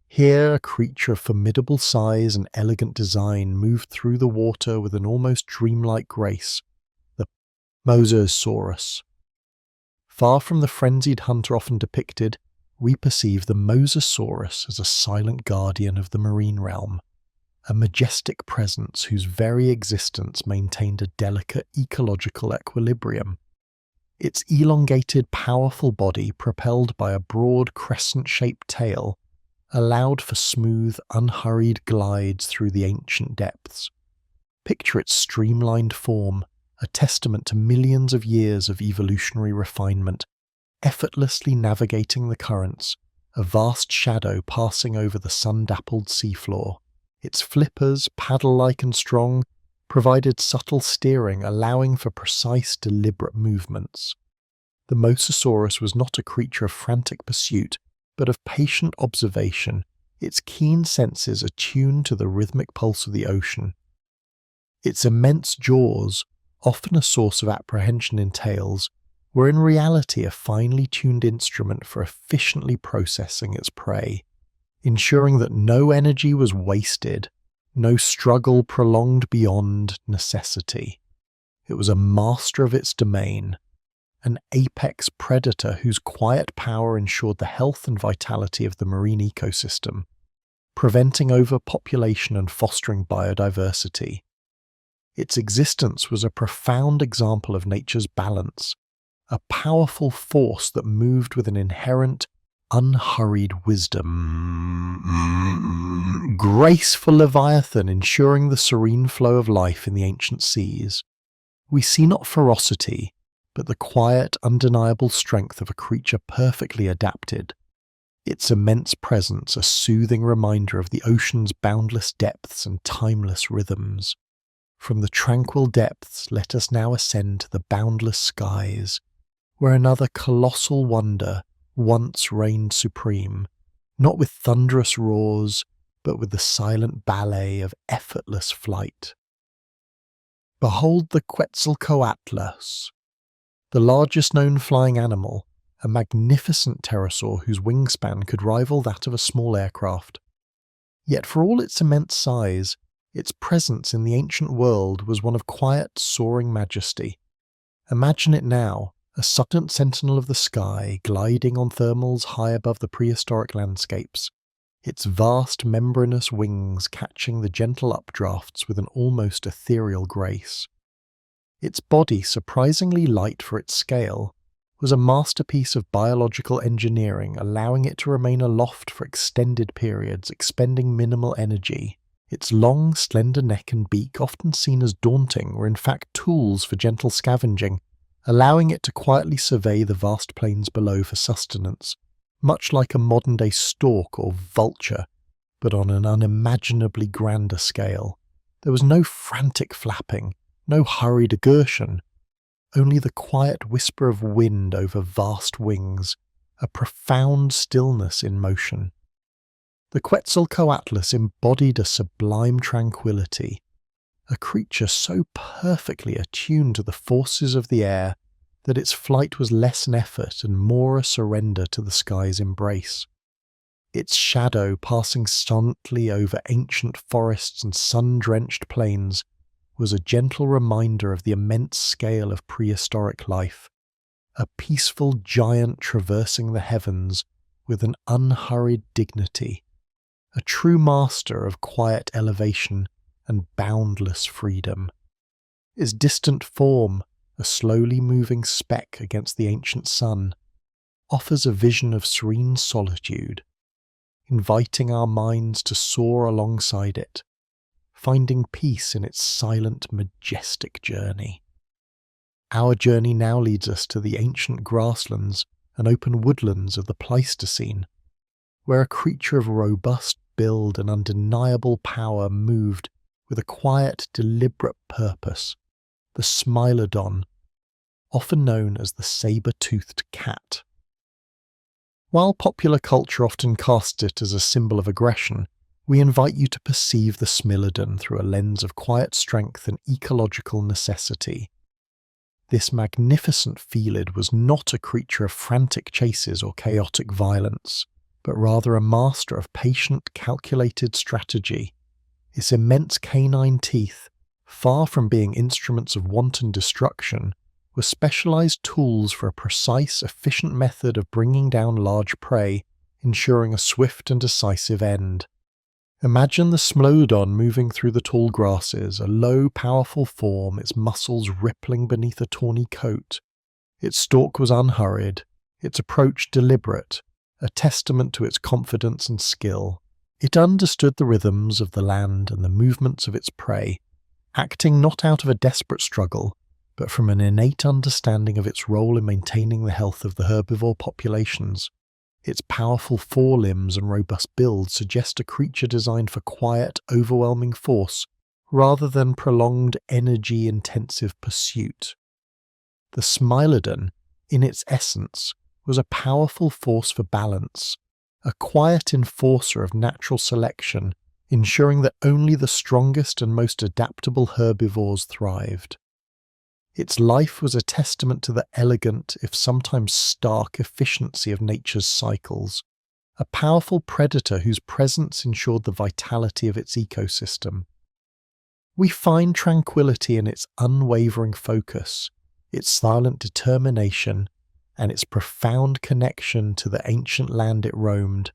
S1: Here, a creature of formidable size and elegant design moved through the water with an almost dreamlike grace, the Mosasaurus. Far from the frenzied hunter often depicted, we perceive the Mosasaurus as a silent guardian of the marine realm, a majestic presence whose very existence maintained a delicate ecological equilibrium. Its elongated, powerful body, propelled by a broad crescent-shaped tail, allowed for smooth, unhurried glides through the ancient depths. Picture its streamlined form, a testament to millions of years of evolutionary refinement, effortlessly navigating the currents, a vast shadow passing over the sun-dappled seafloor. Its flippers, paddle-like and strong, provided subtle steering, allowing for precise, deliberate movements. The Mosasaurus was not a creature of frantic pursuit, but of patient observation, its keen senses attuned to the rhythmic pulse of the ocean. Its immense jaws, often a source of apprehension in tales, were in reality a finely tuned instrument for efficiently processing its prey, ensuring that no energy was wasted, no struggle prolonged beyond necessity. It was a master of its domain, an apex predator whose quiet power ensured the health and vitality of the marine ecosystem, preventing overpopulation and fostering biodiversity. Its existence was a profound example of nature's balance, a powerful force that moved with an inherent, unhurried wisdom. Graceful Leviathan, ensuring the serene flow of life in the ancient seas. We see not ferocity, but the quiet, undeniable strength of a creature perfectly adapted. Its immense presence a soothing reminder of the ocean's boundless depths and timeless rhythms. From the tranquil depths, let us now ascend to the boundless skies, where another colossal wonder once reigned supreme, not with thunderous roars, but with the silent ballet of effortless flight. Behold the Quetzalcoatlus, the largest known flying animal, a magnificent pterosaur whose wingspan could rival that of a small aircraft. Yet for all its immense size, its presence in the ancient world was one of quiet, soaring majesty. Imagine it now, a silent sentinel of the sky, gliding on thermals high above the prehistoric landscapes, its vast membranous wings catching the gentle updrafts with an almost ethereal grace. Its body, surprisingly light for its scale, was a masterpiece of biological engineering, allowing it to remain aloft for extended periods, expending minimal energy. Its long, slender neck and beak, often seen as daunting, were in fact tools for gentle scavenging, allowing it to quietly survey the vast plains below for sustenance, much like a modern-day stork or vulture, but on an unimaginably grander scale. There was no frantic flapping, no hurried exertion, only the quiet whisper of wind over vast wings, a profound stillness in motion. The Quetzalcoatlus embodied a sublime tranquility, a creature so perfectly attuned to the forces of the air that its flight was less an effort and more a surrender to the sky's embrace. Its shadow passing silently over ancient forests and sun-drenched plains was a gentle reminder of the immense scale of prehistoric life, a peaceful giant traversing the heavens with an unhurried dignity, a true master of quiet elevation and boundless freedom. Its distant form, a slowly moving speck against the ancient sun, offers a vision of serene solitude, inviting our minds to soar alongside it, finding peace in its silent, majestic journey. Our journey now leads us to the ancient grasslands and open woodlands of the Pleistocene, where a creature of robust build and undeniable power moved with a quiet, deliberate purpose, the Smilodon, often known as the saber-toothed cat. While popular culture often casts it as a symbol of aggression, we invite you to perceive the Smilodon through a lens of quiet strength and ecological necessity. This magnificent felid was not a creature of frantic chases or chaotic violence, but rather a master of patient, calculated strategy. Its immense canine teeth, far from being instruments of wanton destruction, were specialized tools for a precise, efficient method of bringing down large prey, ensuring a swift and decisive end. Imagine the Smilodon moving through the tall grasses, a low, powerful form, its muscles rippling beneath a tawny coat. Its stalk was unhurried, its approach deliberate, a testament to its confidence and skill. It understood the rhythms of the land and the movements of its prey, acting not out of a desperate struggle, but from an innate understanding of its role in maintaining the health of the herbivore populations. Its powerful forelimbs and robust build suggest a creature designed for quiet, overwhelming force rather than prolonged, energy-intensive pursuit. The Smilodon, in its essence, was a powerful force for balance, a quiet enforcer of natural selection, ensuring that only the strongest and most adaptable herbivores thrived. Its life was a testament to the elegant, if sometimes stark, efficiency of nature's cycles, a powerful predator whose presence ensured the vitality of its ecosystem. We find tranquility in its unwavering focus, its silent determination, and its profound connection to the ancient land it roamed,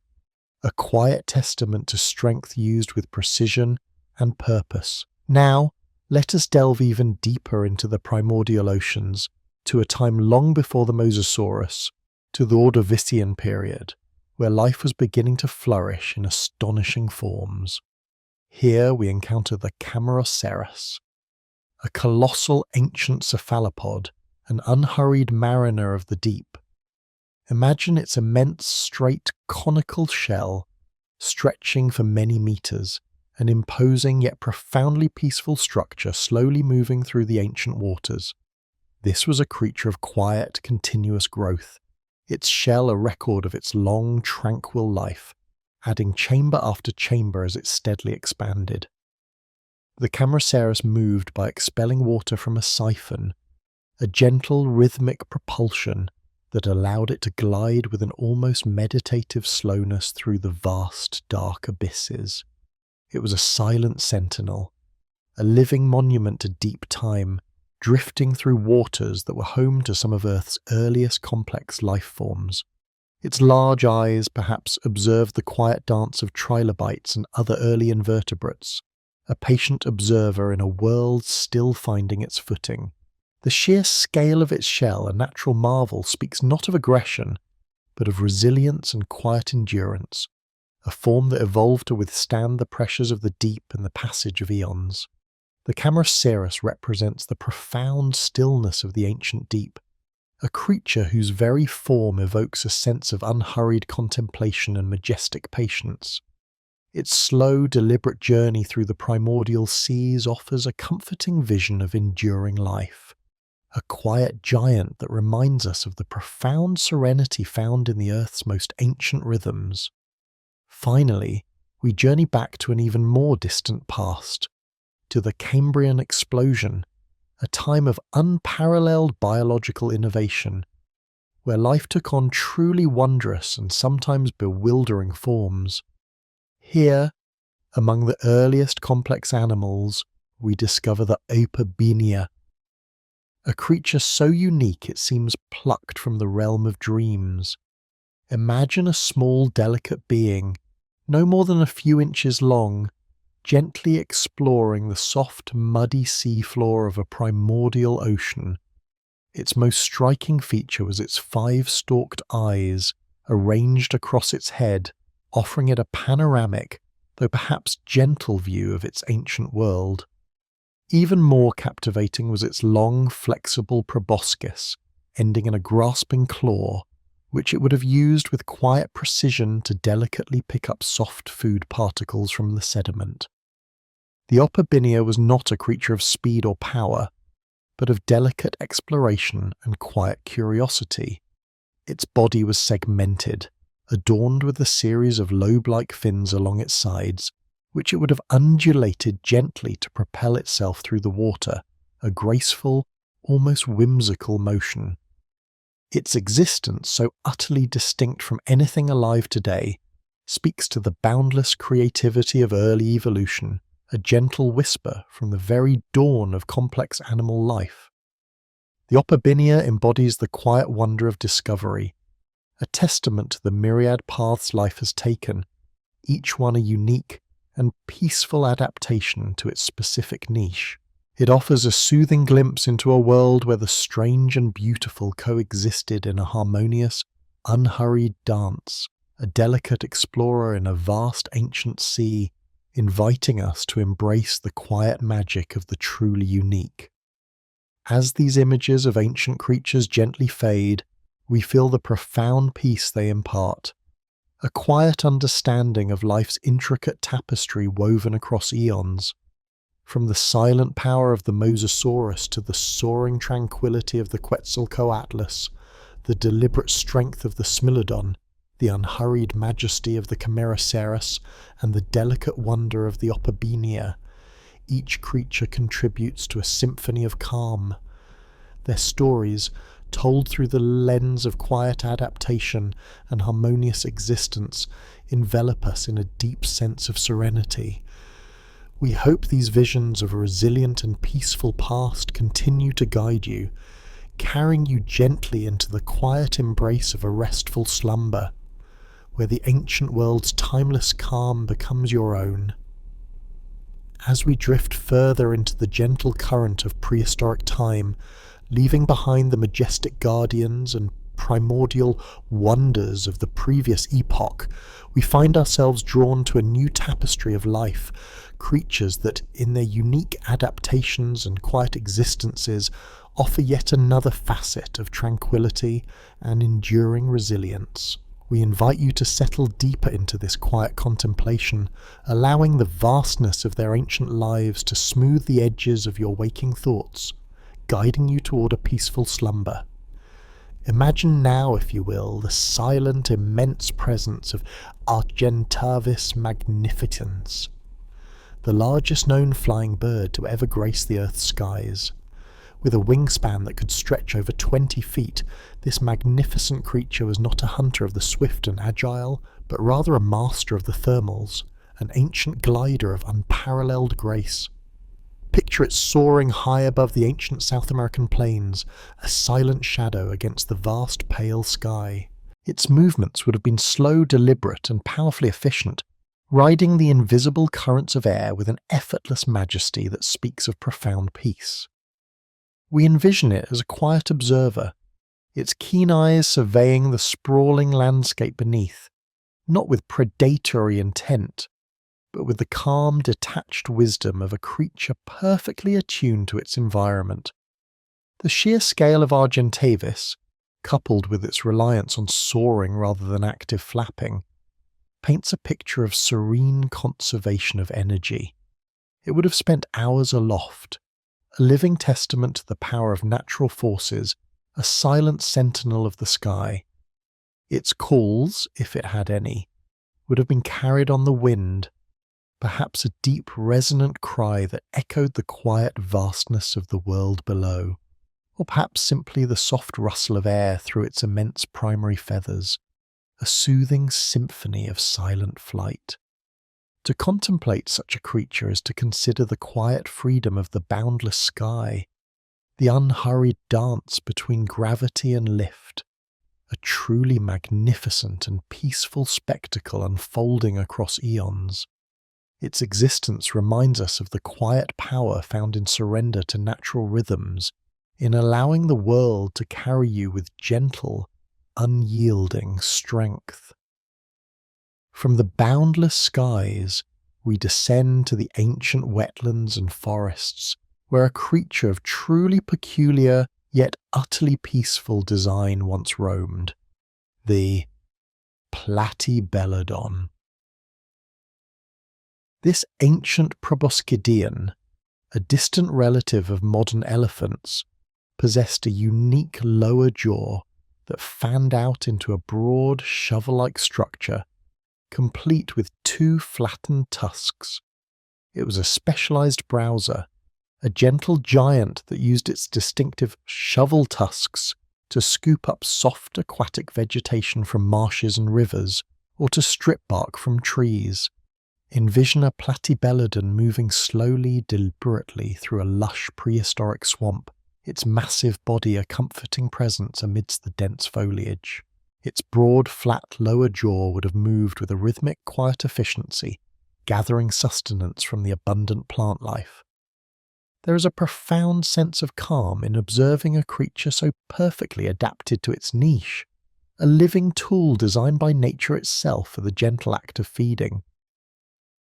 S1: a quiet testament to strength used with precision and purpose. Now, let us delve even deeper into the primordial oceans, to a time long before the Mosasaurus, to the Ordovician period, where life was beginning to flourish in astonishing forms. Here we encounter the Camarasaurus, a colossal ancient cephalopod, an unhurried mariner of the deep. Imagine its immense, straight, conical shell, stretching for many meters, an imposing yet profoundly peaceful structure slowly moving through the ancient waters. This was a creature of quiet, continuous growth, its shell a record of its long, tranquil life, adding chamber after chamber as it steadily expanded. The Camarasaurus moved by expelling water from a siphon, a gentle, rhythmic propulsion that allowed it to glide with an almost meditative slowness through the vast, dark abysses. It was a silent sentinel, a living monument to deep time, drifting through waters that were home to some of Earth's earliest complex life forms. Its large eyes perhaps observed the quiet dance of trilobites and other early invertebrates, a patient observer in a world still finding its footing. The sheer scale of its shell, a natural marvel, speaks not of aggression, but of resilience and quiet endurance, a form that evolved to withstand the pressures of the deep and the passage of eons. The Camarasaurus represents the profound stillness of the ancient deep, a creature whose very form evokes a sense of unhurried contemplation and majestic patience. Its slow, deliberate journey through the primordial seas offers a comforting vision of enduring life, a quiet giant that reminds us of the profound serenity found in the Earth's most ancient rhythms. Finally, we journey back to an even more distant past, to the Cambrian explosion, a time of unparalleled biological innovation, where life took on truly wondrous and sometimes bewildering forms. Here, among the earliest complex animals, we discover the Opabinia, a creature so unique it seems plucked from the realm of dreams. Imagine a small, delicate being, no more than a few inches long, gently exploring the soft, muddy seafloor of a primordial ocean. Its most striking feature was its 5-stalked eyes, arranged across its head, offering it a panoramic, though perhaps gentle view of its ancient world. Even more captivating was its long, flexible proboscis, ending in a grasping claw, which it would have used with quiet precision to delicately pick up soft food particles from the sediment. The Opabinia was not a creature of speed or power, but of delicate exploration and quiet curiosity. Its body was segmented, adorned with a series of lobe-like fins along its sides, which it would have undulated gently to propel itself through the water, a graceful, almost whimsical motion. Its existence, so utterly distinct from anything alive today, speaks to the boundless creativity of early evolution, a gentle whisper from the very dawn of complex animal life. The Opabinia embodies the quiet wonder of discovery, a testament to the myriad paths life has taken, each one a unique and peaceful adaptation to its specific niche. It offers a soothing glimpse into a world where the strange and beautiful coexisted in a harmonious, unhurried dance. a delicate explorer in a vast ancient sea, inviting us to embrace the quiet magic of the truly unique. As these images of ancient creatures gently fade, we feel the profound peace they impart, a quiet understanding of life's intricate tapestry woven across eons. From the silent power of the Mosasaurus to the soaring tranquility of the Quetzalcoatlus, the deliberate strength of the Smilodon, the unhurried majesty of the Camarasaurus, and the delicate wonder of the Opabenia, each creature contributes to a symphony of calm. Their stories, told through the lens of quiet adaptation and harmonious existence, envelop us in a deep sense of serenity. We hope these visions of a resilient and peaceful past continue to guide you, carrying you gently into the quiet embrace of a restful slumber, where the ancient world's timeless calm becomes your own. As we drift further into the gentle current of prehistoric time, leaving behind the majestic guardians and primordial wonders of the previous epoch, we find ourselves drawn to a new tapestry of life, creatures that, in their unique adaptations and quiet existences, offer yet another facet of tranquility and enduring resilience. We invite you to settle deeper into this quiet contemplation, allowing the vastness of their ancient lives to smooth the edges of your waking thoughts, guiding you toward a peaceful slumber. Imagine now, if you will, the silent, immense presence of Argentavis magnificens, the largest known flying bird to ever grace the Earth's skies. With a wingspan that could stretch over 20 feet, this magnificent creature was not a hunter of the swift and agile, but rather a master of the thermals, an ancient glider of unparalleled grace. Picture it soaring high above the ancient South American plains, a silent shadow against the vast pale sky. Its movements would have been slow, deliberate, and powerfully efficient, riding the invisible currents of air with an effortless majesty that speaks of profound peace. We envision it as a quiet observer, its keen eyes surveying the sprawling landscape beneath, not with predatory intent, but with the calm, detached wisdom of a creature perfectly attuned to its environment. The sheer scale of Argentavis, coupled with its reliance on soaring rather than active flapping, paints a picture of serene conservation of energy. It would have spent hours aloft, a living testament to the power of natural forces, a silent sentinel of the sky. Its calls, if it had any, would have been carried on the wind, perhaps a deep, resonant cry that echoed the quiet vastness of the world below, or perhaps simply the soft rustle of air through its immense primary feathers, a soothing symphony of silent flight. To contemplate such a creature is to consider the quiet freedom of the boundless sky, the unhurried dance between gravity and lift, a truly magnificent and peaceful spectacle unfolding across eons. Its existence reminds us of the quiet power found in surrender to natural rhythms, in allowing the world to carry you with gentle, unyielding strength. From the boundless skies, we descend to the ancient wetlands and forests, where a creature of truly peculiar yet utterly peaceful design once roamed, the Platybelodon. This ancient proboscidean, a distant relative of modern elephants, possessed a unique lower jaw that fanned out into a broad, shovel-like structure, complete with two flattened tusks. It was a specialized browser, a gentle giant that used its distinctive shovel tusks to scoop up soft aquatic vegetation from marshes and rivers, or to strip bark from trees. Envision a Platybelodon moving slowly, deliberately through a lush prehistoric swamp, its massive body a comforting presence amidst the dense foliage. Its broad, flat lower jaw would have moved with a rhythmic, quiet efficiency, gathering sustenance from the abundant plant life. There is a profound sense of calm in observing a creature so perfectly adapted to its niche, a living tool designed by nature itself for the gentle act of feeding.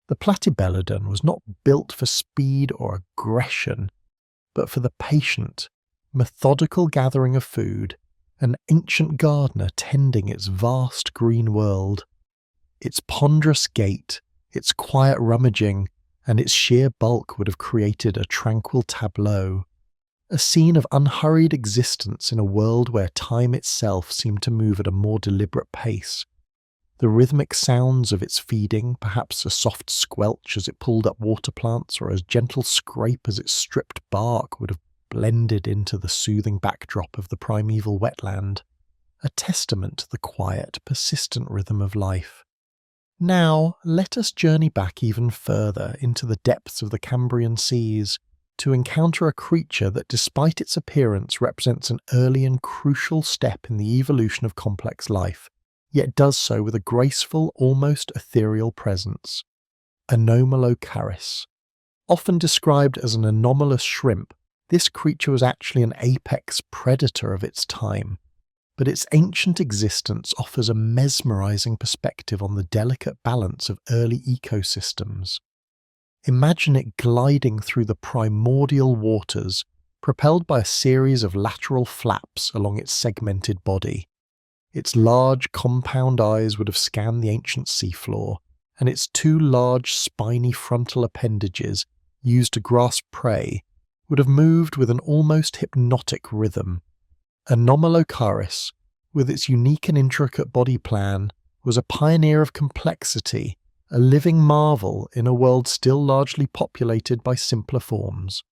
S1: The platybelodon was not built for speed or aggression, but for the patient, methodical gathering of food, an ancient gardener tending its vast green world. Its ponderous gait, its quiet rummaging, and its sheer bulk would have created a tranquil tableau, a scene of unhurried existence in a world where time itself seemed to move at a more deliberate pace. The rhythmic sounds of its feeding, perhaps a soft squelch as it pulled up water plants or a gentle scrape as it stripped bark, would have blended into the soothing backdrop of the primeval wetland, a testament to the quiet, persistent rhythm of life. Now, let us journey back even further into the depths of the Cambrian seas to encounter a creature that, despite its appearance, represents an early and crucial step in the evolution of complex life, yet does so with a graceful, almost ethereal presence. Anomalocaris. Often described as an anomalous shrimp, this creature was actually an apex predator of its time, but its ancient existence offers a mesmerizing perspective on the delicate balance of early ecosystems. Imagine it gliding through the primordial waters, propelled by a series of lateral flaps along its segmented body. Its large, compound eyes would have scanned the ancient seafloor, and its two large, spiny frontal appendages, used to grasp prey, would have moved with an almost hypnotic rhythm. Anomalocaris, with its unique and intricate body plan, was a pioneer of complexity, a living marvel in a world still largely populated by simpler forms.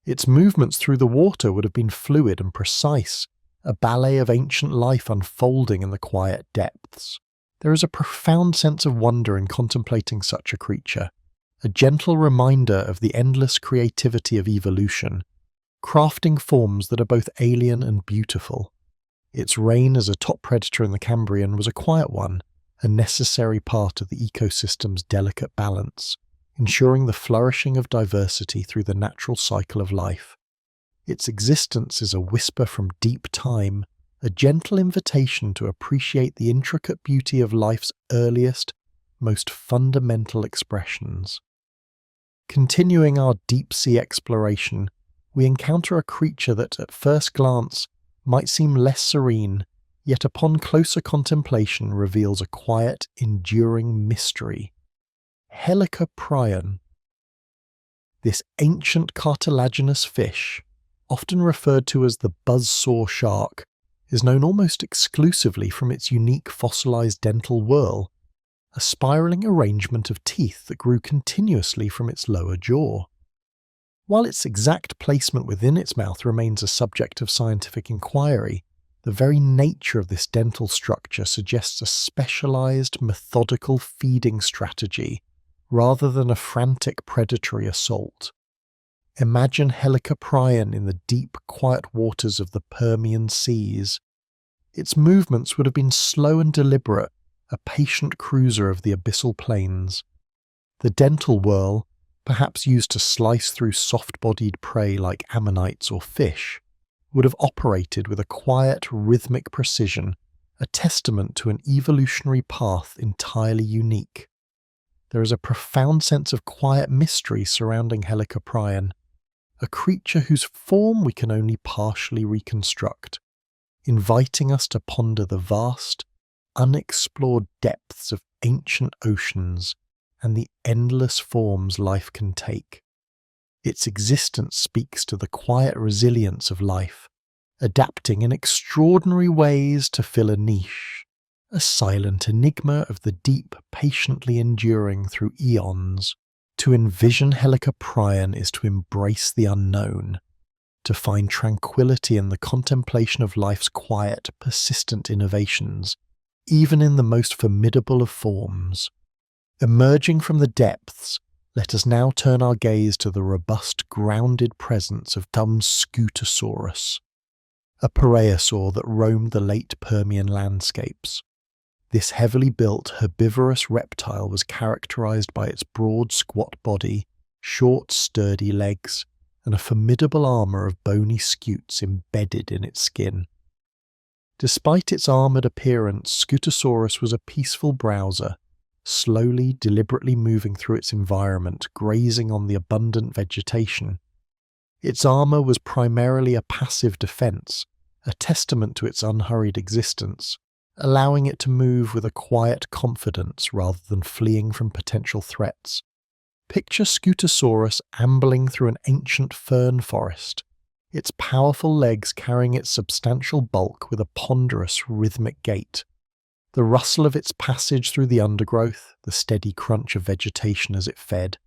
S1: Its movements through the water would have been fluid and precise, a ballet of ancient life unfolding in the quiet depths. There is a profound sense of wonder in contemplating such a creature, a gentle reminder of the endless creativity of evolution, crafting forms that are both alien and beautiful. Its reign as a top predator in the Cambrian was a quiet one, a necessary part of the ecosystem's delicate balance, ensuring the flourishing of diversity through the natural cycle of life. Its existence is a whisper from deep time, a gentle invitation to appreciate the intricate beauty of life's earliest, most fundamental expressions. Continuing our deep-sea exploration, we encounter a creature that, at first glance, might seem less serene, yet upon closer contemplation reveals a quiet, enduring mystery. Helicoprion. This ancient cartilaginous fish, often referred to as the buzzsaw shark, is known almost exclusively from its unique fossilized dental whorl, a spiraling arrangement of teeth that grew continuously from its lower jaw. While its exact placement within its mouth remains a subject of scientific inquiry, the very nature of this dental structure suggests a specialized, methodical feeding strategy rather than a frantic predatory assault. Imagine Helicoprion in the deep, quiet waters of the Permian seas. Its movements would have been slow and deliberate, a patient cruiser of the abyssal plains. The dental whorl, perhaps used to slice through soft-bodied prey like ammonites or fish, would have operated with a quiet, rhythmic precision, a testament to an evolutionary path entirely unique. There is a profound sense of quiet mystery surrounding Helicoprion, a creature whose form we can only partially reconstruct, inviting us to ponder the vast, unexplored depths of ancient oceans and the endless forms life can take. Its existence speaks to the quiet resilience of life, adapting in extraordinary ways to fill a niche, a silent enigma of the deep patiently enduring through eons. To envision Helicoprion is to embrace the unknown, to find tranquility in the contemplation of life's quiet, persistent innovations, even in the most formidable of forms. Emerging from the depths, let us now turn our gaze to the robust, grounded presence of Scutosaurus, a parasaur that roamed the late Permian landscapes. This heavily built, herbivorous reptile was characterized by its broad, squat body, short, sturdy legs, and a formidable armor of bony scutes embedded in its skin. Despite its armoured appearance, Scutosaurus was a peaceful browser, slowly, deliberately moving through its environment, grazing on the abundant vegetation. Its armour was primarily a passive defence, a testament to its unhurried existence, allowing it to move with a quiet confidence rather than fleeing from potential threats. Picture Scutosaurus ambling through an ancient fern forest, its powerful legs carrying its substantial bulk with a ponderous, rhythmic gait. The rustle of its passage through the undergrowth, the steady crunch of vegetation as it fed,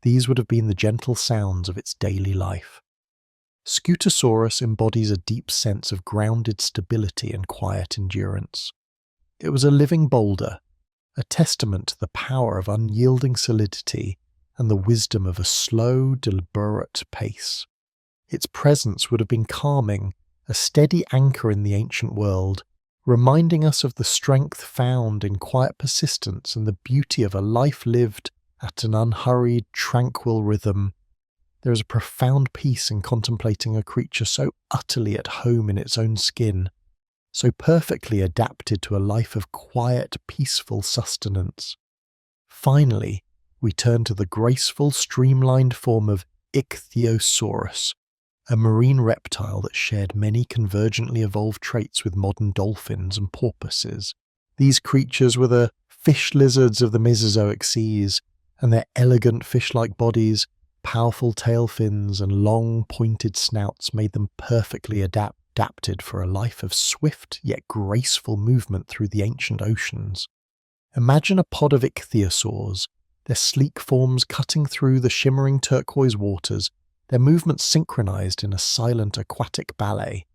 S1: these would have been the gentle sounds of its daily life. Scutosaurus embodies a deep sense of grounded stability and quiet endurance. It was a living boulder, a testament to the power of unyielding solidity and the wisdom of a slow, deliberate pace. Its presence would have been calming, a steady anchor in the ancient world, reminding us of the strength found in quiet persistence and the beauty of a life lived at an unhurried, tranquil rhythm. There is a profound peace in contemplating a creature so utterly at home in its own skin, so perfectly adapted to a life of quiet, peaceful sustenance. Finally, we turn to the graceful, streamlined form of Ichthyosaurus, a marine reptile that shared many convergently evolved traits with modern dolphins and porpoises. These creatures were the fish lizards of the Mesozoic seas, and their elegant fish-like bodies, powerful tail fins, and long, pointed snouts made them perfectly adapted for a life of swift yet graceful movement through the ancient oceans. Imagine a pod of ichthyosaurs, their sleek forms cutting through the shimmering turquoise waters, their movements synchronized in a silent aquatic ballet.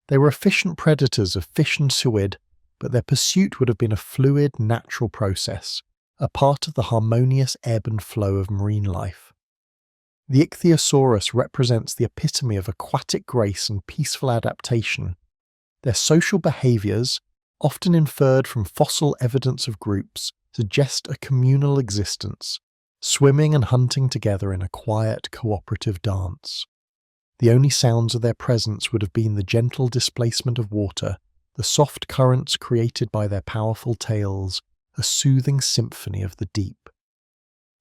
S1: They were efficient predators of fish and suid, but their pursuit would have been a fluid, natural process, a part of the harmonious ebb and flow of marine life. The Ichthyosaurus represents the epitome of aquatic grace and peaceful adaptation. Their social behaviours, often inferred from fossil evidence of groups, suggest a communal existence, swimming and hunting together in a quiet, cooperative dance. The only sounds of their presence would have been the gentle displacement of water, the soft currents created by their powerful tails, a soothing symphony of the deep.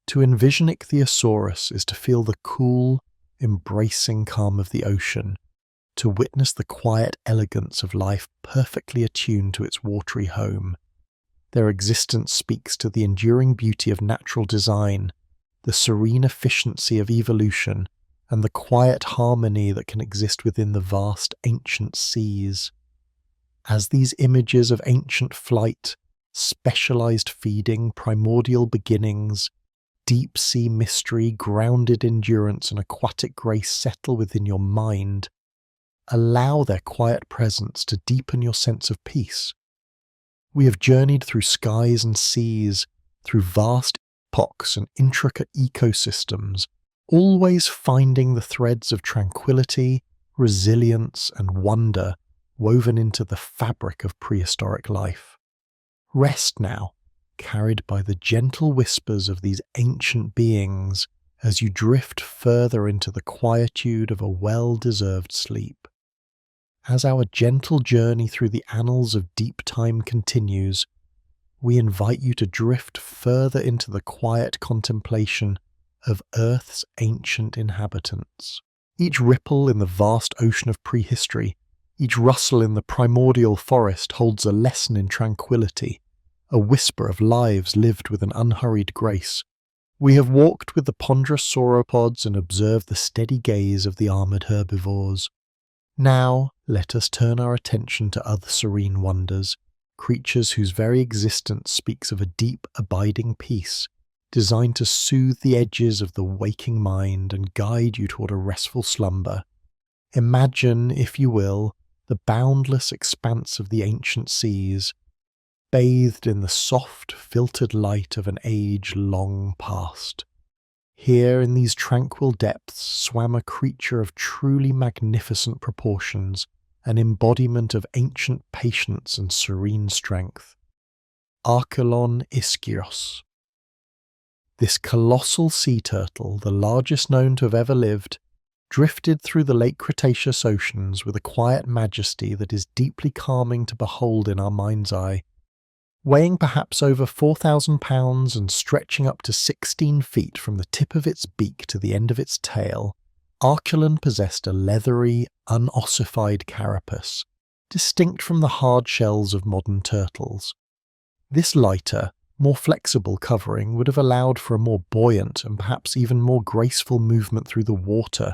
S1: To envision Ichthyosaurus is to feel the cool, embracing calm of the ocean, to witness the quiet elegance of life perfectly attuned to its watery home. Their existence speaks to the enduring beauty of natural design, the serene efficiency of evolution, and the quiet harmony that can exist within the vast ancient seas. As these images of ancient flight, specialized feeding, primordial beginnings, deep sea mystery, grounded endurance, and aquatic grace settle within your mind, allow their quiet presence to deepen your sense of peace. We have journeyed through skies and seas, through vast epochs and intricate ecosystems, always finding the threads of tranquility, resilience, and wonder woven into the fabric of prehistoric life. Rest now, carried by the gentle whispers of these ancient beings as you drift further into the quietude of a well-deserved sleep. As our gentle journey through the annals of deep time continues, we invite you to drift further into the quiet contemplation of Earth's ancient inhabitants. Each ripple in the vast ocean of prehistory, each rustle in the primordial forest holds a lesson in tranquility, a whisper of lives lived with an unhurried grace. We have walked with the ponderous sauropods and observed the steady gaze of the armoured herbivores. Now, let us turn our attention to other serene wonders, creatures whose very existence speaks of a deep, abiding peace, designed to soothe the edges of the waking mind and guide you toward a restful slumber. Imagine, if you will, the boundless expanse of the ancient seas, bathed in the soft, filtered light of an age long past. Here, in these tranquil depths, swam a creature of truly magnificent proportions, an embodiment of ancient patience and serene strength. Archelon ischios. This colossal sea turtle, the largest known to have ever lived, drifted through the late Cretaceous oceans with a quiet majesty that is deeply calming to behold in our mind's eye. Weighing perhaps over 4,000 pounds and stretching up to 16 feet from the tip of its beak to the end of its tail, Arculon possessed a leathery, unossified carapace, distinct from the hard shells of modern turtles. This lighter, more flexible covering would have allowed for a more buoyant and perhaps even more graceful movement through the water,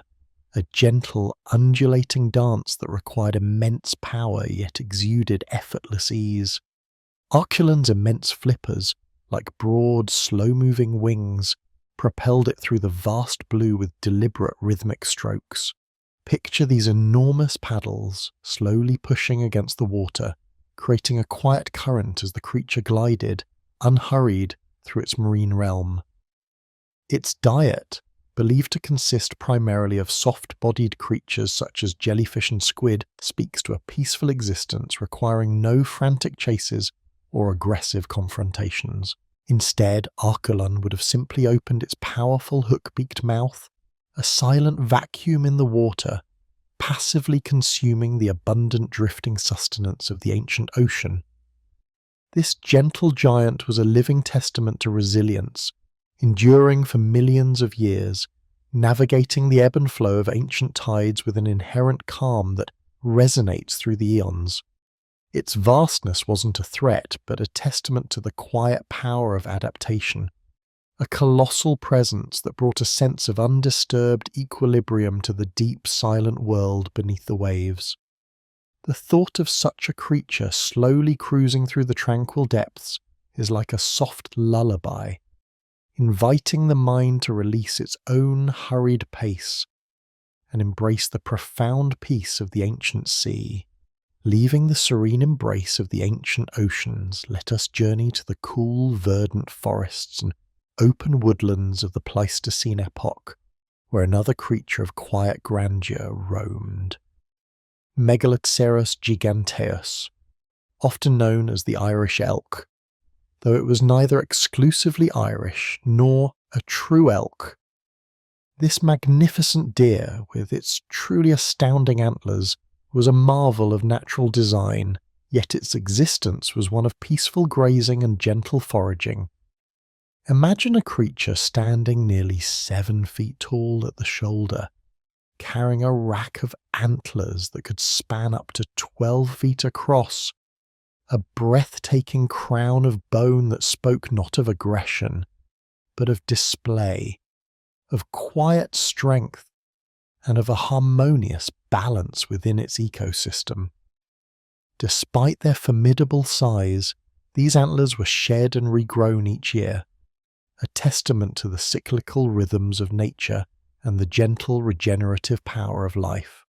S1: a gentle, undulating dance that required immense power yet exuded effortless ease. Arculon's immense flippers, like broad, slow-moving wings, propelled it through the vast blue with deliberate rhythmic strokes. Picture these enormous paddles slowly pushing against the water, creating a quiet current as the creature glided, unhurried, through its marine realm. Its diet, believed to consist primarily of soft-bodied creatures such as jellyfish and squid, speaks to a peaceful existence requiring no frantic chases or aggressive confrontations. Instead, Arculon would have simply opened its powerful hook-beaked mouth, a silent vacuum in the water, passively consuming the abundant drifting sustenance of the ancient ocean. This gentle giant was a living testament to resilience, enduring for millions of years, navigating the ebb and flow of ancient tides with an inherent calm that resonates through the eons. Its vastness wasn't a threat, but a testament to the quiet power of adaptation, a colossal presence that brought a sense of undisturbed equilibrium to the deep, silent world beneath the waves. The thought of such a creature slowly cruising through the tranquil depths is like a soft lullaby, inviting the mind to release its own hurried pace and embrace the profound peace of the ancient sea. Leaving the serene embrace of the ancient oceans, let us journey to the cool, verdant forests and open woodlands of the Pleistocene epoch, where another creature of quiet grandeur roamed. Megaloceros giganteus, often known as the Irish elk, though it was neither exclusively Irish nor a true elk. This magnificent deer, with its truly astounding antlers, was a marvel of natural design, yet its existence was one of peaceful grazing and gentle foraging. Imagine a creature standing nearly 7 feet tall at the shoulder, carrying a rack of antlers that could span up to 12 feet across, a breathtaking crown of bone that spoke not of aggression, but of display, of quiet strength, and of a harmonious balance within its ecosystem. Despite their formidable size, these antlers were shed and regrown each year, a testament to the cyclical rhythms of nature and the gentle regenerative power of life.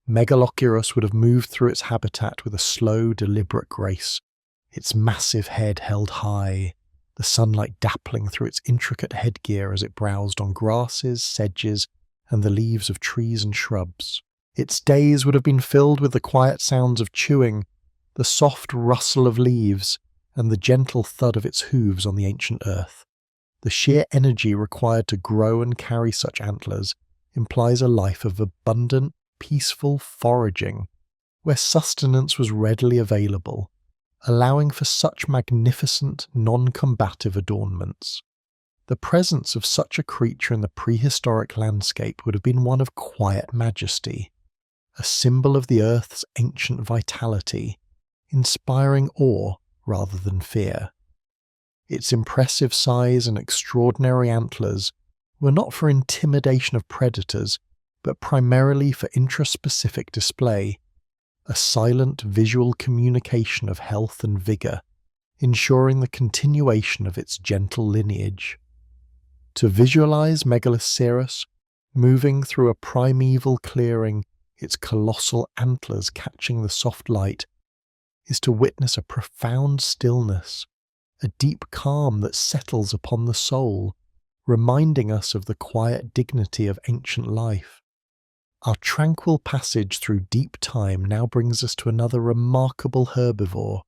S1: Megaloceros would have moved through its habitat with a slow, deliberate grace, its massive head held high, the sunlight dappling through its intricate headgear as it browsed on grasses, sedges, and the leaves of trees and shrubs. Its days would have been filled with the quiet sounds of chewing, the soft rustle of leaves, and the gentle thud of its hooves on the ancient earth. The sheer energy required to grow and carry such antlers implies a life of abundant, peaceful foraging, where sustenance was readily available, allowing for such magnificent, non-combative adornments. The presence of such a creature in the prehistoric landscape would have been one of quiet majesty, a symbol of the earth's ancient vitality, inspiring awe rather than fear. Its impressive size and extraordinary antlers were not for intimidation of predators, but primarily for intraspecific display, a silent visual communication of health and vigour, ensuring the continuation of its gentle lineage. To visualize Megaloceros moving through a primeval clearing, its colossal antlers catching the soft light, is to witness a profound stillness, a deep calm that settles upon the soul, reminding us of the quiet dignity of ancient life. Our tranquil passage through deep time now brings us to another remarkable herbivore,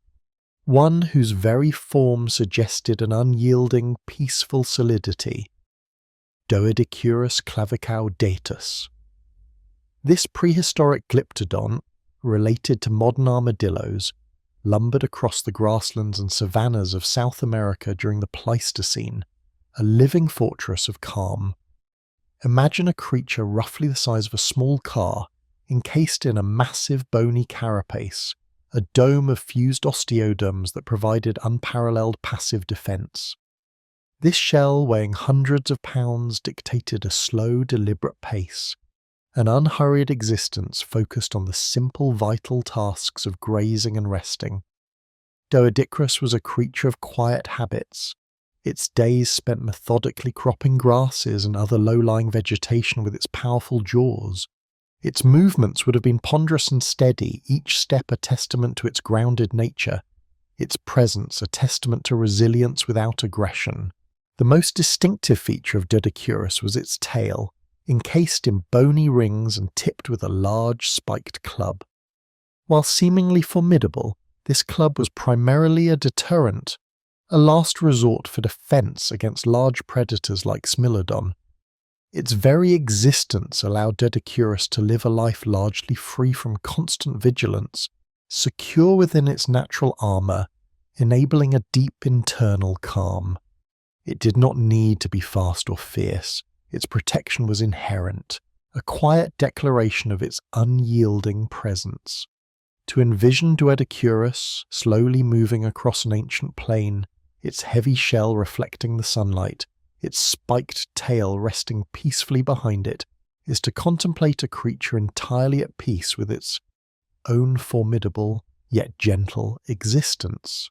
S1: one whose very form suggested an unyielding, peaceful solidity, Doedicurus clavicaudatus, This prehistoric glyptodont, related to modern armadillos, lumbered across the grasslands and savannas of South America during the Pleistocene, a living fortress of calm. Imagine a creature roughly the size of a small car, encased in a massive bony carapace, a dome of fused osteoderms that provided unparalleled passive defense. This shell, weighing hundreds of pounds, dictated a slow, deliberate pace, an unhurried existence focused on the simple, vital tasks of grazing and resting. Doedicurus was a creature of quiet habits, its days spent methodically cropping grasses and other low-lying vegetation with its powerful jaws. Its movements would have been ponderous and steady, each step a testament to its grounded nature, its presence a testament to resilience without aggression. The most distinctive feature of Doedicurus was its tail, encased in bony rings and tipped with a large spiked club. While seemingly formidable, this club was primarily a deterrent, a last resort for defense against large predators like Smilodon. Its very existence allowed Doedicurus to live a life largely free from constant vigilance, secure within its natural armour, enabling a deep internal calm. It did not need to be fast or fierce. Its protection was inherent, a quiet declaration of its unyielding presence. To envision Doedicurus slowly moving across an ancient plain, its heavy shell reflecting the sunlight, its spiked tail resting peacefully behind it, is to contemplate a creature entirely at peace with its own formidable yet gentle existence.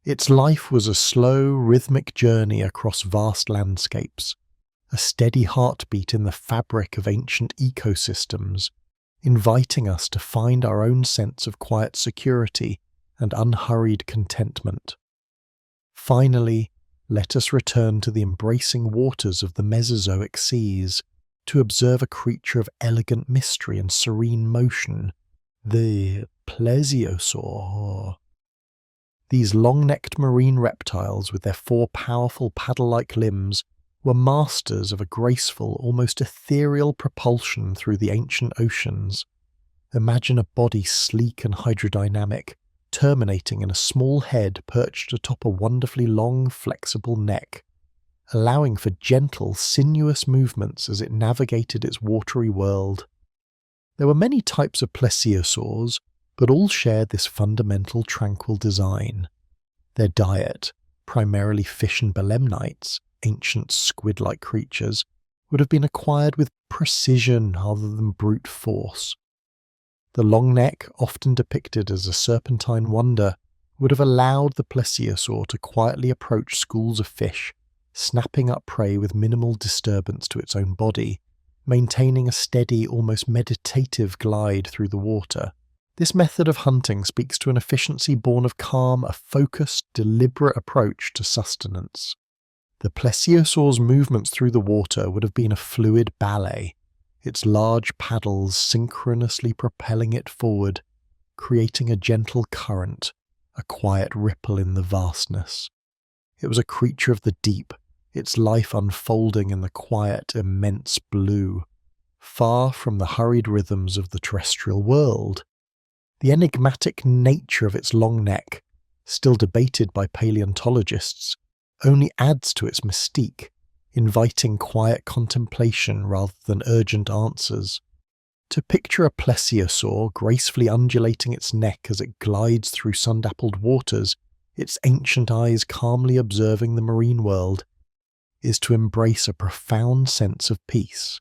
S1: Its life was a slow, rhythmic journey across vast landscapes, a steady heartbeat in the fabric of ancient ecosystems, inviting us to find our own sense of quiet security and unhurried contentment. Finally, let us return to the embracing waters of the Mesozoic seas to observe a creature of elegant mystery and serene motion, the plesiosaur. These long-necked marine reptiles, with their four powerful paddle-like limbs, were masters of a graceful, almost ethereal propulsion through the ancient oceans. Imagine a body sleek and hydrodynamic, terminating in a small head perched atop a wonderfully long, flexible neck, allowing for gentle, sinuous movements as it navigated its watery world. There were many types of plesiosaurs, but all shared this fundamental tranquil design. Their diet, primarily fish and belemnites, ancient squid-like creatures, would have been acquired with precision rather than brute force. The long neck, often depicted as a serpentine wonder, would have allowed the plesiosaur to quietly approach schools of fish, snapping up prey with minimal disturbance to its own body, maintaining a steady, almost meditative glide through the water. This method of hunting speaks to an efficiency born of calm, a focused, deliberate approach to sustenance. The plesiosaur's movements through the water would have been a fluid ballet, its large paddles synchronously propelling it forward, creating a gentle current, a quiet ripple in the vastness. It was a creature of the deep, its life unfolding in the quiet, immense blue, far from the hurried rhythms of the terrestrial world. The enigmatic nature of its long neck, still debated by paleontologists, only adds to its mystique, inviting quiet contemplation rather than urgent answers. To picture a plesiosaur gracefully undulating its neck as it glides through sun-dappled waters, its ancient eyes calmly observing the marine world, is to embrace a profound sense of peace.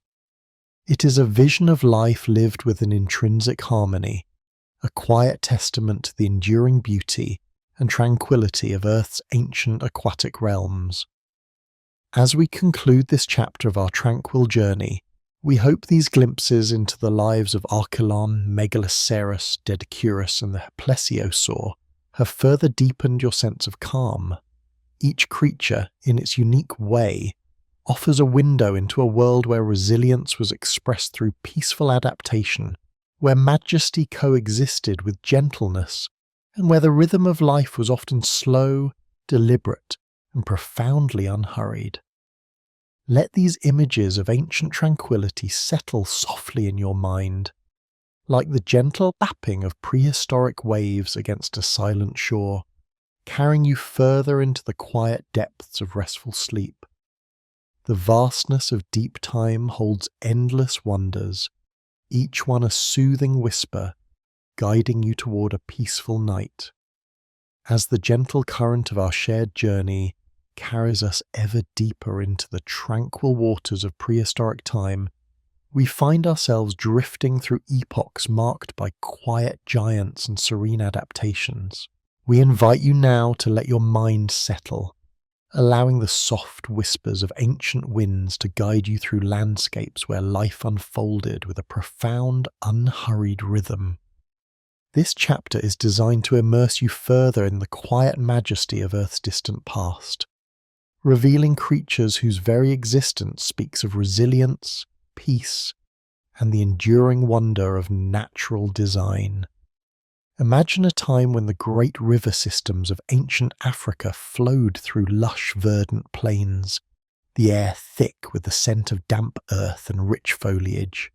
S1: It is a vision of life lived with an intrinsic harmony, a quiet testament to the enduring beauty and tranquility of Earth's ancient aquatic realms. As we conclude this chapter of our tranquil journey, we hope these glimpses into the lives of Archelon, Megaloceros, Doedicurus and the plesiosaur have further deepened your sense of calm. Each creature, in its unique way, offers a window into a world where resilience was expressed through peaceful adaptation, where majesty coexisted with gentleness, and where the rhythm of life was often slow, deliberate, and profoundly unhurried. Let these images of ancient tranquility settle softly in your mind, like the gentle lapping of prehistoric waves against a silent shore, carrying you further into the quiet depths of restful sleep. The vastness of deep time holds endless wonders, each one a soothing whisper, guiding you toward a peaceful night. As the gentle current of our shared journey carries us ever deeper into the tranquil waters of prehistoric time, we find ourselves drifting through epochs marked by quiet giants and serene adaptations. We invite you now to let your mind settle, allowing the soft whispers of ancient winds to guide you through landscapes where life unfolded with a profound, unhurried rhythm. This chapter is designed to immerse you further in the quiet majesty of Earth's distant past, revealing creatures whose very existence speaks of resilience, peace, and the enduring wonder of natural design. Imagine a time when the great river systems of ancient Africa flowed through lush verdant plains, the air thick with the scent of damp earth and rich foliage.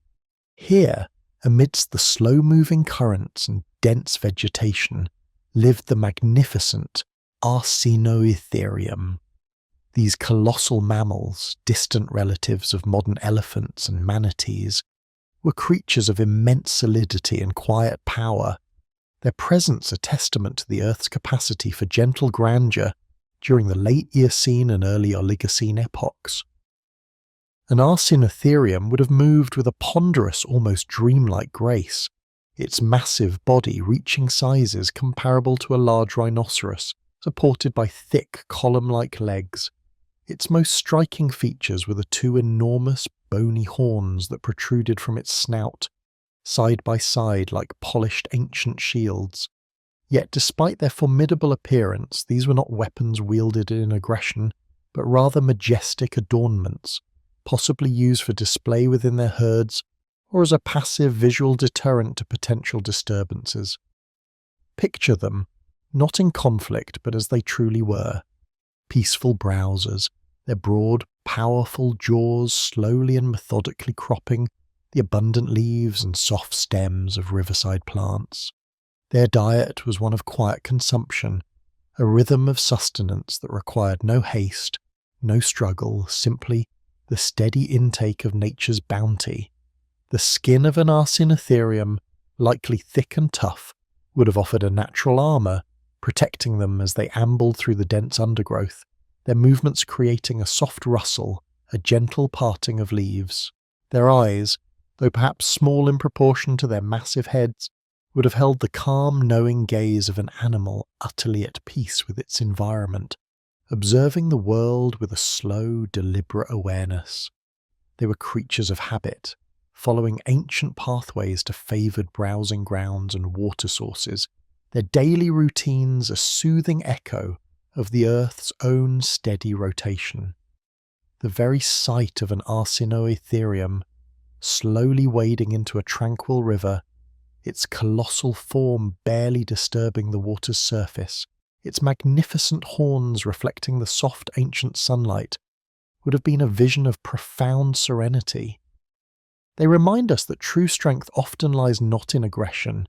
S1: Here, amidst the slow-moving currents and dense vegetation, lived the magnificent Arsinoitherium. These colossal mammals, distant relatives of modern elephants and manatees, were creatures of immense solidity and quiet power, their presence a testament to the Earth's capacity for gentle grandeur during the late Eocene and early Oligocene epochs. An Arsinoitherium would have moved with a ponderous, almost dreamlike grace, its massive body reaching sizes comparable to a large rhinoceros, supported by thick, column-like legs. Its most striking features were the two enormous, bony horns that protruded from its snout, side by side like polished ancient shields. Yet despite their formidable appearance, these were not weapons wielded in aggression, but rather majestic adornments, possibly used for display within their herds or as a passive visual deterrent to potential disturbances. Picture them, not in conflict but as they truly were, peaceful browsers, their broad, powerful jaws slowly and methodically cropping the abundant leaves and soft stems of riverside plants. Their diet was one of quiet consumption, a rhythm of sustenance that required no haste, no struggle, simply the steady intake of nature's bounty. The skin of an Arsinoitherium, likely thick and tough, would have offered a natural armour, protecting them as they ambled through the dense undergrowth, their movements creating a soft rustle, a gentle parting of leaves. Their eyes, though perhaps small in proportion to their massive heads, would have held the calm, knowing gaze of an animal utterly at peace with its environment, observing the world with a slow, deliberate awareness. They were creatures of habit, following ancient pathways to favoured browsing grounds and water sources, their daily routines a soothing echo of the Earth's own steady rotation. The very sight of an Arsinoitherium, slowly wading into a tranquil river, its colossal form barely disturbing the water's surface, its magnificent horns reflecting the soft ancient sunlight, would have been a vision of profound serenity. They remind us that true strength often lies not in aggression,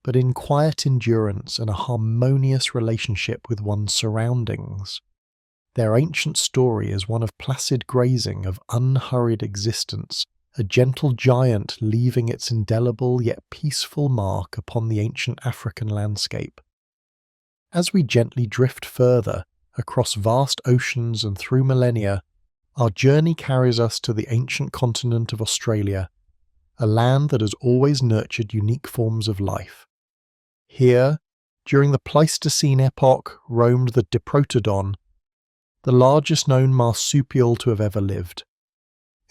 S1: but in quiet endurance and a harmonious relationship with one's surroundings. Their ancient story is one of placid grazing, of unhurried existence, a gentle giant leaving its indelible yet peaceful mark upon the ancient African landscape. As we gently drift further, across vast oceans and through millennia, our journey carries us to the ancient continent of Australia, a land that has always nurtured unique forms of life. Here, during the Pleistocene epoch, roamed the Diprotodon, the largest known marsupial to have ever lived.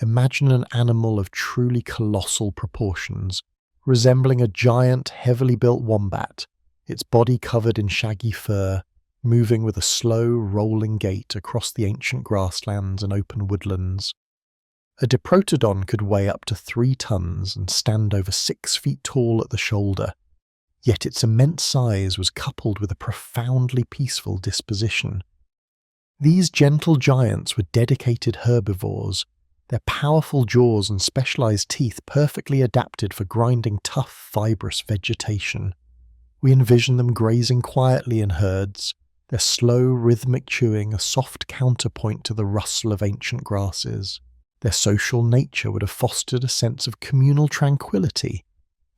S1: Imagine an animal of truly colossal proportions, resembling a giant, heavily built wombat, its body covered in shaggy fur, moving with a slow, rolling gait across the ancient grasslands and open woodlands. A Diprotodon could weigh up to 3 tons and stand over 6 feet tall at the shoulder, yet its immense size was coupled with a profoundly peaceful disposition. These gentle giants were dedicated herbivores, their powerful jaws and specialized teeth perfectly adapted for grinding tough, fibrous vegetation. We envision them grazing quietly in herds, their slow, rhythmic chewing a soft counterpoint to the rustle of ancient grasses. Their social nature would have fostered a sense of communal tranquility,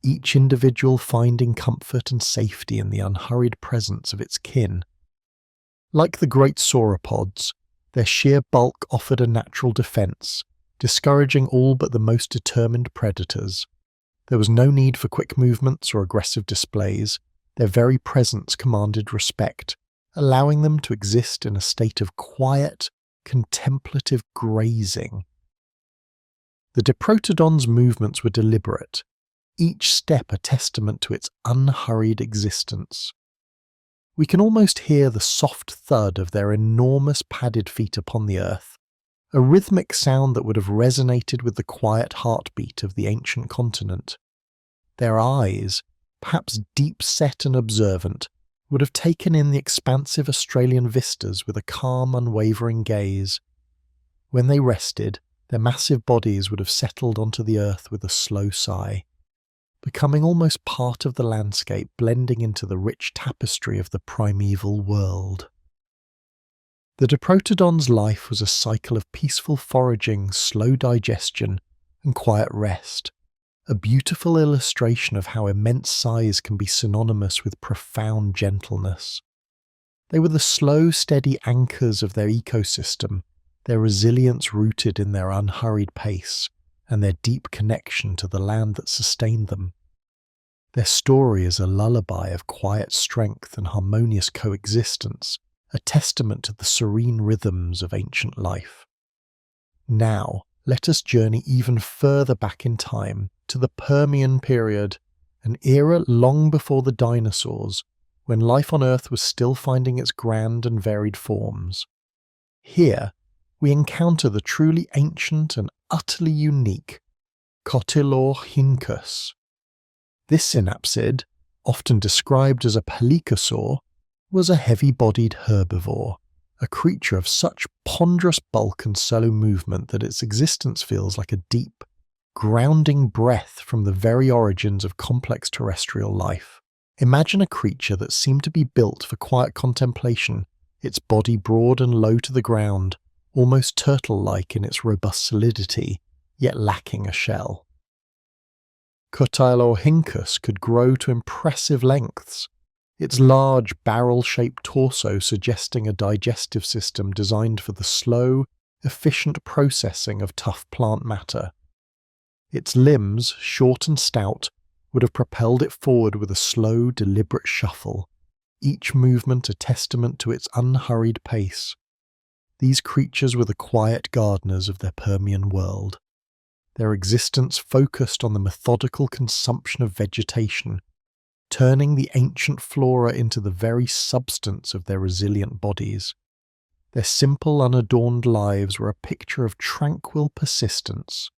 S1: each individual finding comfort and safety in the unhurried presence of its kin. Like the great sauropods, their sheer bulk offered a natural defense, discouraging all but the most determined predators. There was no need for quick movements or aggressive displays. Their very presence commanded respect, allowing them to exist in a state of quiet, contemplative grazing. The Diprotodon's movements were deliberate, each step a testament to its unhurried existence. We can almost hear the soft thud of their enormous padded feet upon the earth, a rhythmic sound that would have resonated with the quiet heartbeat of the ancient continent. Their eyes, perhaps deep-set and observant, would have taken in the expansive Australian vistas with a calm, unwavering gaze. When they rested, their massive bodies would have settled onto the earth with a slow sigh, becoming almost part of the landscape, blending into the rich tapestry of the primeval world. The Diprotodon's life was a cycle of peaceful foraging, slow digestion, and quiet rest, a beautiful illustration of how immense size can be synonymous with profound gentleness. They were the slow, steady anchors of their ecosystem, their resilience rooted in their unhurried pace, and their deep connection to the land that sustained them. Their story is a lullaby of quiet strength and harmonious coexistence, a testament to the serene rhythms of ancient life. Now, let us journey even further back in time to the Permian period, an era long before the dinosaurs, when life on Earth was still finding its grand and varied forms. Here, we encounter the truly ancient and utterly unique Cotylohynchus. This synapsid, often described as a plesiosaur, was a heavy-bodied herbivore, a creature of such ponderous bulk and slow movement that its existence feels like a deep, grounding breath from the very origins of complex terrestrial life. Imagine a creature that seemed to be built for quiet contemplation, its body broad and low to the ground, almost turtle-like in its robust solidity, yet lacking a shell. Cotylohynchus could grow to impressive lengths, its large barrel-shaped torso suggesting a digestive system designed for the slow, efficient processing of tough plant matter. Its limbs, short and stout, would have propelled it forward with a slow, deliberate shuffle, each movement a testament to its unhurried pace. These creatures were the quiet gardeners of their Permian world. Their existence focused on the methodical consumption of vegetation, turning the ancient flora into the very substance of their resilient bodies. Their simple, unadorned lives were a picture of tranquil persistence.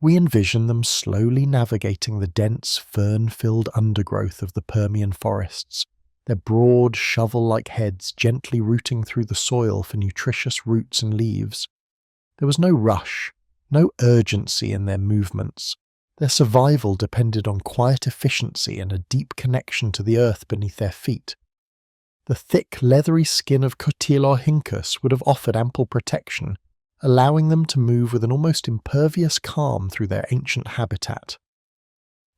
S1: We envision them slowly navigating the dense, fern-filled undergrowth of the Permian forests, their broad, shovel-like heads gently rooting through the soil for nutritious roots and leaves. There was no rush, no urgency in their movements. Their survival depended on quiet efficiency and a deep connection to the earth beneath their feet. The thick, leathery skin of Cotylohynchus would have offered ample protection, allowing them to move with an almost impervious calm through their ancient habitat.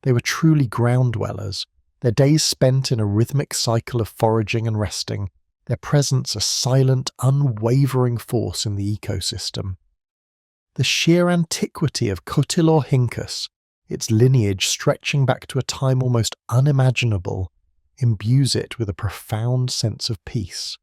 S1: They were truly ground dwellers, their days spent in a rhythmic cycle of foraging and resting, their presence a silent, unwavering force in the ecosystem. The sheer antiquity of Cotylohynchus, its lineage stretching back to a time almost unimaginable, imbues it with a profound sense of peace.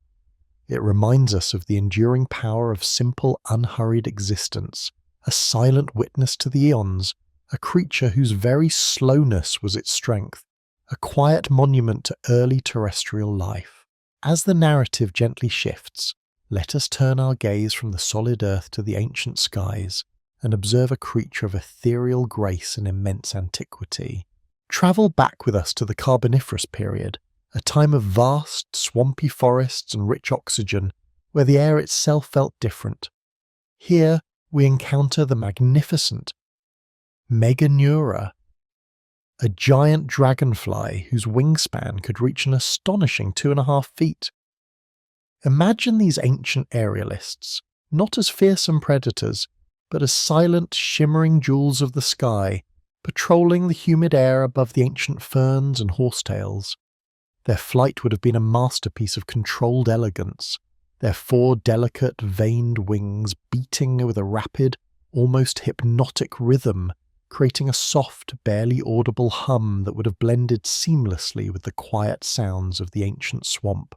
S1: It reminds us of the enduring power of simple, unhurried existence, a silent witness to the eons, a creature whose very slowness was its strength, a quiet monument to early terrestrial life. As the narrative gently shifts, let us turn our gaze from the solid earth to the ancient skies and observe a creature of ethereal grace and immense antiquity. Travel back with us to the Carboniferous period, a time of vast, swampy forests and rich oxygen, where the air itself felt different. Here we encounter the magnificent Meganeura, a giant dragonfly whose wingspan could reach an astonishing 2.5 feet. Imagine these ancient aerialists, not as fearsome predators, but as silent, shimmering jewels of the sky, patrolling the humid air above the ancient ferns and horsetails. Their flight would have been a masterpiece of controlled elegance, their 4 delicate, veined wings beating with a rapid, almost hypnotic rhythm, creating a soft, barely audible hum that would have blended seamlessly with the quiet sounds of the ancient swamp.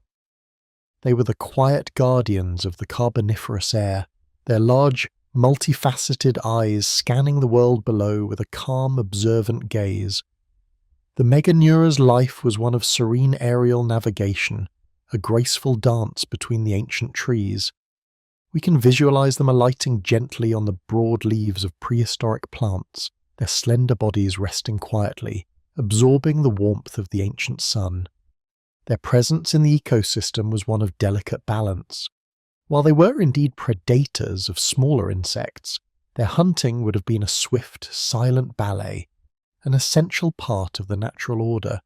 S1: They were the quiet guardians of the carboniferous air, their large, multifaceted eyes scanning the world below with a calm, observant gaze. The Meganeura's life was one of serene aerial navigation, a graceful dance between the ancient trees. We can visualize them alighting gently on the broad leaves of prehistoric plants, their slender bodies resting quietly, absorbing the warmth of the ancient sun. Their presence in the ecosystem was one of delicate balance. While they were indeed predators of smaller insects, their hunting would have been a swift, silent ballet, an essential part of the natural order,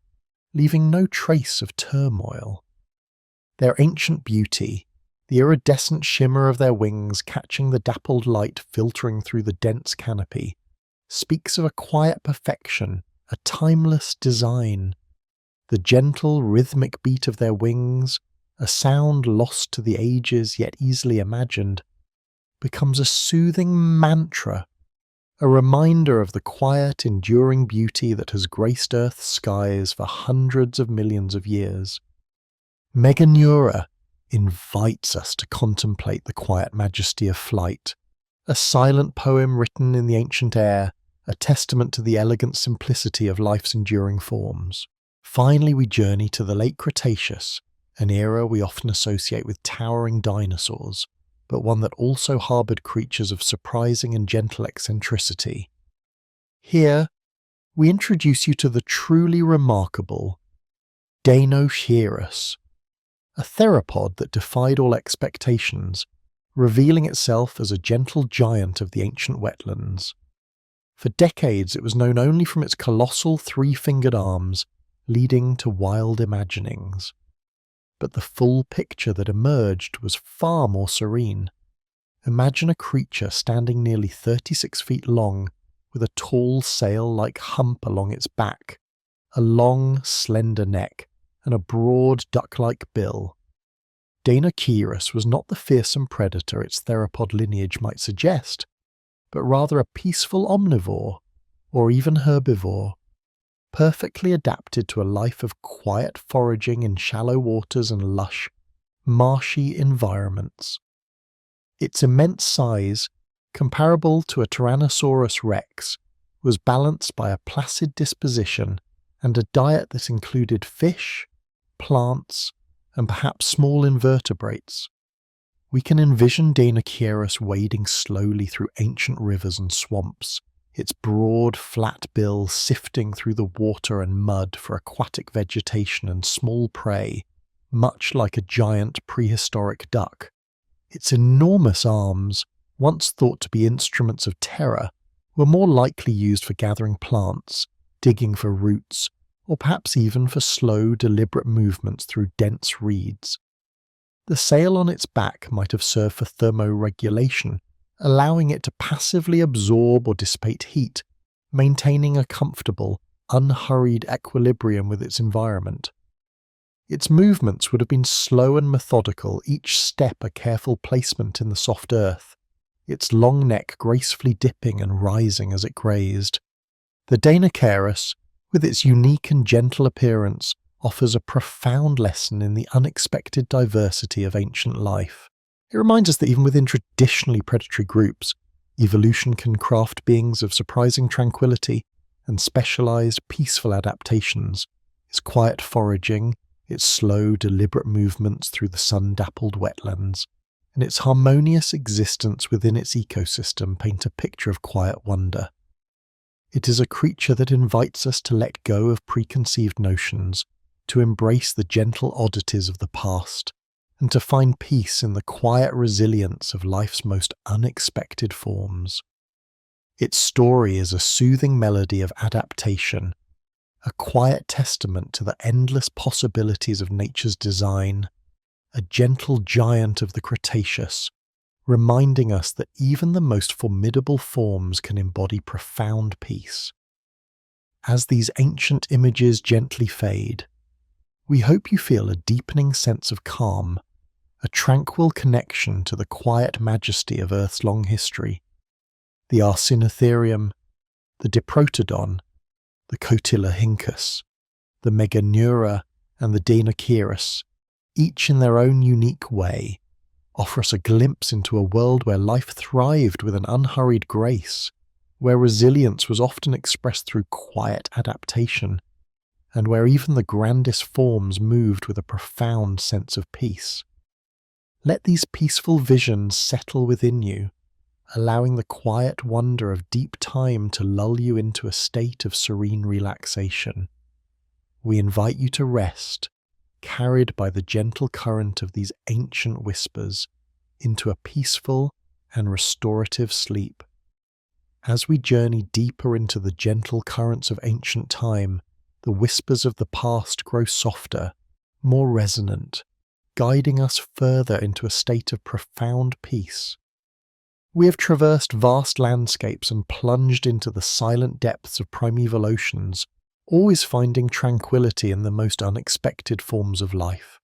S1: leaving no trace of turmoil. Their ancient beauty, the iridescent shimmer of their wings catching the dappled light filtering through the dense canopy, speaks of a quiet perfection, a timeless design. The gentle, rhythmic beat of their wings, a sound lost to the ages yet easily imagined, becomes a soothing mantra, a reminder of the quiet, enduring beauty that has graced Earth's skies for hundreds of millions of years. Meganeura invites us to contemplate the quiet majesty of flight, a silent poem written in the ancient air, a testament to the elegant simplicity of life's enduring forms. Finally, we journey to the late Cretaceous, an era we often associate with towering dinosaurs, but one that also harboured creatures of surprising and gentle eccentricity. Here, we introduce you to the truly remarkable Dinosaurus, a theropod that defied all expectations, revealing itself as a gentle giant of the ancient wetlands. For decades it was known only from its colossal 3-fingered arms, leading to wild imaginings. But the full picture that emerged was far more serene. Imagine a creature standing nearly 36 feet long, with a tall sail-like hump along its back, a long, slender neck, and a broad duck-like bill. Dinosaurus was not the fearsome predator its theropod lineage might suggest, but rather a peaceful omnivore, or even herbivore, perfectly adapted to a life of quiet foraging in shallow waters and lush, marshy environments. Its immense size, comparable to a Tyrannosaurus rex, was balanced by a placid disposition and a diet that included fish, plants, and perhaps small invertebrates. We can envision Dinosaurus wading slowly through ancient rivers and swamps, its broad, flat bill sifting through the water and mud for aquatic vegetation and small prey, much like a giant prehistoric duck. Its enormous arms, once thought to be instruments of terror, were more likely used for gathering plants, digging for roots, or perhaps even for slow, deliberate movements through dense reeds. The sail on its back might have served for thermoregulation, allowing it to passively absorb or dissipate heat, maintaining a comfortable, unhurried equilibrium with its environment. Its movements would have been slow and methodical, each step a careful placement in the soft earth, its long neck gracefully dipping and rising as it grazed. The Dinosaurus, with its unique and gentle appearance, offers a profound lesson in the unexpected diversity of ancient life. It reminds us that even within traditionally predatory groups, evolution can craft beings of surprising tranquility and specialized, peaceful adaptations. Its quiet foraging, its slow, deliberate movements through the sun-dappled wetlands, and its harmonious existence within its ecosystem paint a picture of quiet wonder. It is a creature that invites us to let go of preconceived notions, to embrace the gentle oddities of the past, and to find peace in the quiet resilience of life's most unexpected forms. Its story is a soothing melody of adaptation, a quiet testament to the endless possibilities of nature's design, a gentle giant of the Cretaceous, reminding us that even the most formidable forms can embody profound peace. As these ancient images gently fade, we hope you feel a deepening sense of calm, a tranquil connection to the quiet majesty of Earth's long history. The Arsinotherium, the Diprotodon, the Cotylohynchus, the Meganeura, and the Deinocheirus, each in their own unique way, offer us a glimpse into a world where life thrived with an unhurried grace, where resilience was often expressed through quiet adaptation, and where even the grandest forms moved with a profound sense of peace. Let these peaceful visions settle within you, allowing the quiet wonder of deep time to lull you into a state of serene relaxation. We invite you to rest, carried by the gentle current of these ancient whispers, into a peaceful and restorative sleep. As we journey deeper into the gentle currents of ancient time, the whispers of the past grow softer, more resonant, guiding us further into a state of profound peace. We have traversed vast landscapes and plunged into the silent depths of primeval oceans, always finding tranquility in the most unexpected forms of life.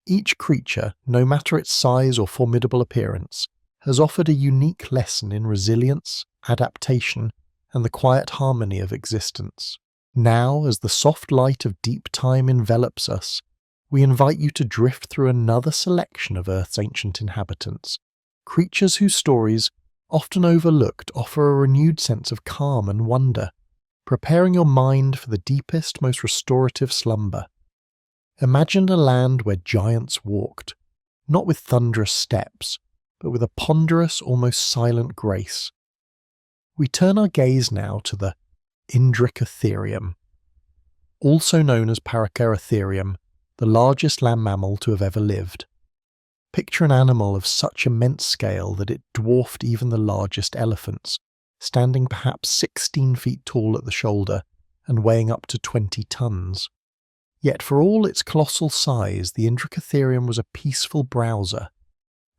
S1: Each creature, no matter its size or formidable appearance, has offered a unique lesson in resilience, adaptation, and the quiet harmony of existence. Now, as the soft light of deep time envelops us, we invite you to drift through another selection of Earth's ancient inhabitants, creatures whose stories, often overlooked, offer a renewed sense of calm and wonder, preparing your mind for the deepest, most restorative slumber. Imagine a land where giants walked, not with thunderous steps, but with a ponderous, almost silent grace. We turn our gaze now to the Indricotherium, also known as Paraceratherium, the largest land mammal to have ever lived. Picture an animal of such immense scale that it dwarfed even the largest elephants, standing perhaps 16 feet tall at the shoulder and weighing up to 20 tons. Yet for all its colossal size, the Indricotherium was a peaceful browser,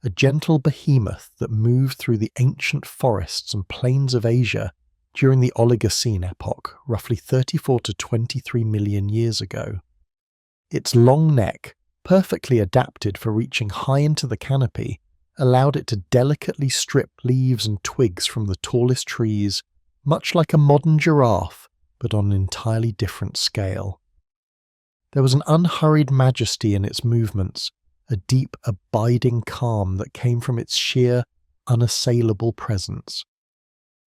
S1: a gentle behemoth that moved through the ancient forests and plains of Asia during the Oligocene epoch, roughly 34 to 23 million years ago. Its long neck, perfectly adapted for reaching high into the canopy, allowed it to delicately strip leaves and twigs from the tallest trees, much like a modern giraffe, but on an entirely different scale. There was an unhurried majesty in its movements, a deep, abiding calm that came from its sheer, unassailable presence.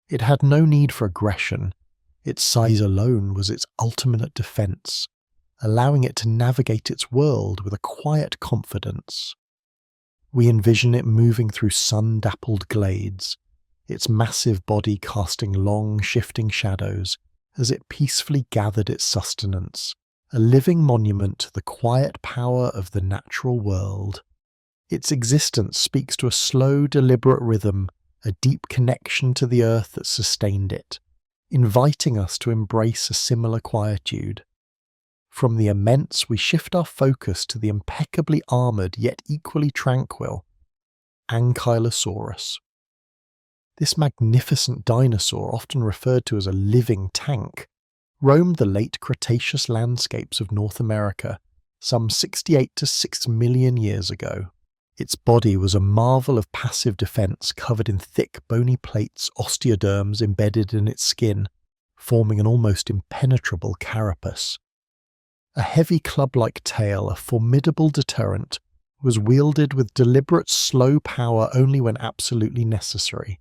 S1: It had no need for aggression. Its size alone was its ultimate defense, allowing it to navigate its world with a quiet confidence. We envision it moving through sun-dappled glades, its massive body casting long, shifting shadows as it peacefully gathered its sustenance, a living monument to the quiet power of the natural world. Its existence speaks to a slow, deliberate rhythm, a deep connection to the earth that sustained it, inviting us to embrace a similar quietude. From the immense, we shift our focus to the impeccably armoured yet equally tranquil Ankylosaurus. This magnificent dinosaur, often referred to as a living tank, roamed the late Cretaceous landscapes of North America some 68 to 6 million years ago. Its body was a marvel of passive defence covered in thick bony plates, osteoderms embedded in its skin, forming an almost impenetrable carapace. A heavy club-like tail, a formidable deterrent, was wielded with deliberate slow power only when absolutely necessary.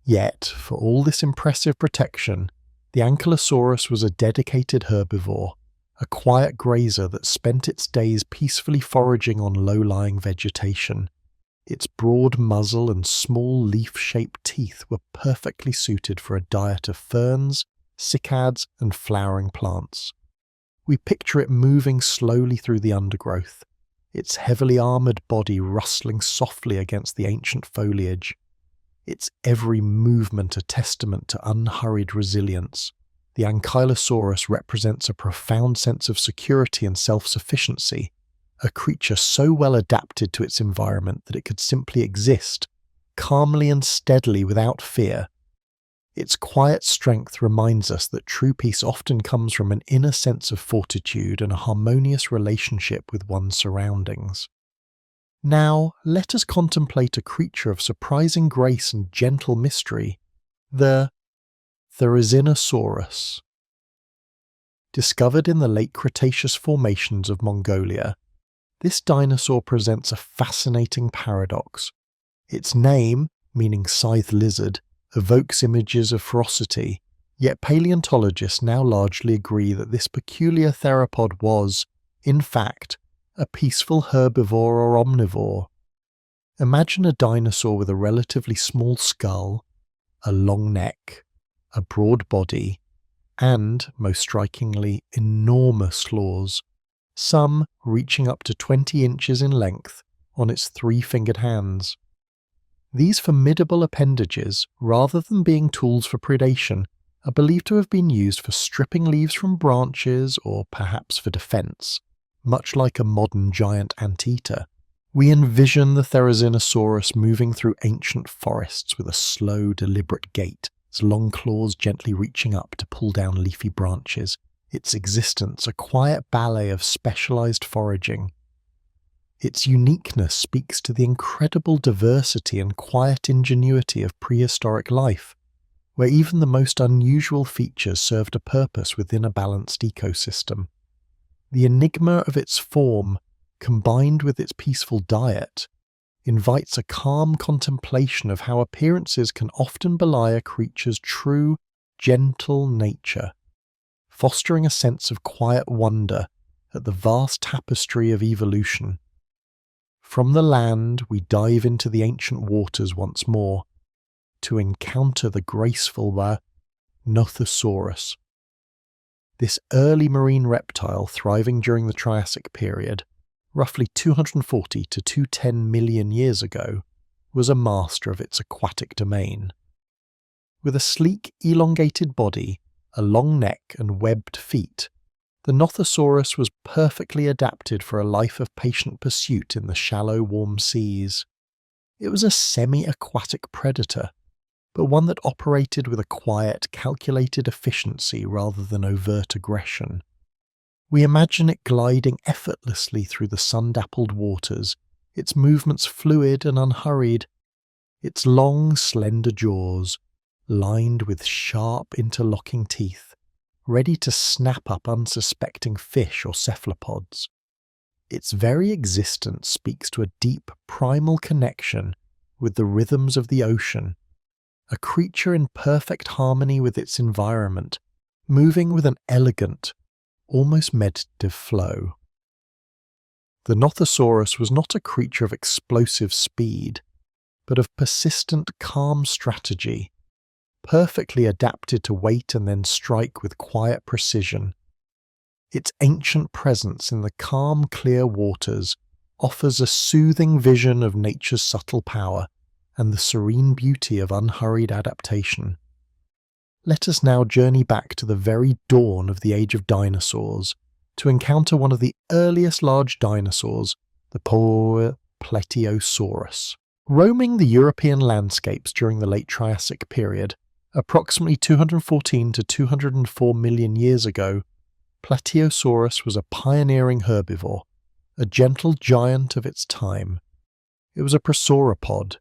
S1: Yet, for all this impressive protection, the Ankylosaurus was a dedicated herbivore, a quiet grazer that spent its days peacefully foraging on low-lying vegetation. Its broad muzzle and small leaf-shaped teeth were perfectly suited for a diet of ferns, cycads, and flowering plants. We picture it moving slowly through the undergrowth, its heavily armoured body rustling softly against the ancient foliage, its every movement a testament to unhurried resilience. The Ankylosaurus represents a profound sense of security and self-sufficiency, a creature so well adapted to its environment that it could simply exist, calmly and steadily without fear. Its quiet strength reminds us that true peace often comes from an inner sense of fortitude and a harmonious relationship with one's surroundings. Now, let us contemplate a creature of surprising grace and gentle mystery, the Therizinosaurus. Discovered in the late Cretaceous formations of Mongolia, this dinosaur presents a fascinating paradox. Its name, meaning scythe lizard, evokes images of ferocity, yet paleontologists now largely agree that this peculiar theropod was, in fact, a peaceful herbivore or omnivore. Imagine a dinosaur with a relatively small skull, a long neck, a broad body, and, most strikingly, enormous claws, some reaching up to 20 inches in length on its three-fingered hands. These formidable appendages, rather than being tools for predation, are believed to have been used for stripping leaves from branches or perhaps for defense, much like a modern giant anteater. We envision the Therizinosaurus moving through ancient forests with a slow, deliberate gait, its long claws gently reaching up to pull down leafy branches, its existence a quiet ballet of specialized foraging. Its uniqueness speaks to the incredible diversity and quiet ingenuity of prehistoric life, where even the most unusual features served a purpose within a balanced ecosystem. The enigma of its form, combined with its peaceful diet, invites a calm contemplation of how appearances can often belie a creature's true, gentle nature, fostering a sense of quiet wonder at the vast tapestry of evolution. From the land, we dive into the ancient waters once more, to encounter the graceful Nothosaurus. This early marine reptile, thriving during the Triassic period, roughly 240 to 210 million years ago, was a master of its aquatic domain. With a sleek, elongated body, a long neck and webbed feet, the Nothosaurus was perfectly adapted for a life of patient pursuit in the shallow, warm seas. It was a semi-aquatic predator, but one that operated with a quiet, calculated efficiency rather than overt aggression. We imagine it gliding effortlessly through the sun-dappled waters, its movements fluid and unhurried, its long, slender jaws, lined with sharp, interlocking teeth, ready to snap up unsuspecting fish or cephalopods. Its very existence speaks to a deep, primal connection with the rhythms of the ocean, a creature in perfect harmony with its environment, moving with an elegant, almost meditative flow. The Nothosaurus was not a creature of explosive speed, but of persistent, calm strategy, perfectly adapted to wait and then strike with quiet precision. Its ancient presence in the calm, clear waters offers a soothing vision of nature's subtle power and the serene beauty of unhurried adaptation. Let us now journey back to the very dawn of the age of dinosaurs to encounter one of the earliest large dinosaurs, the Plesiosaurus. Roaming the European landscapes during the late Triassic period, approximately 214 to 204 million years ago, Plesiosaurus was a pioneering herbivore, a gentle giant of its time. It was a prosauropod,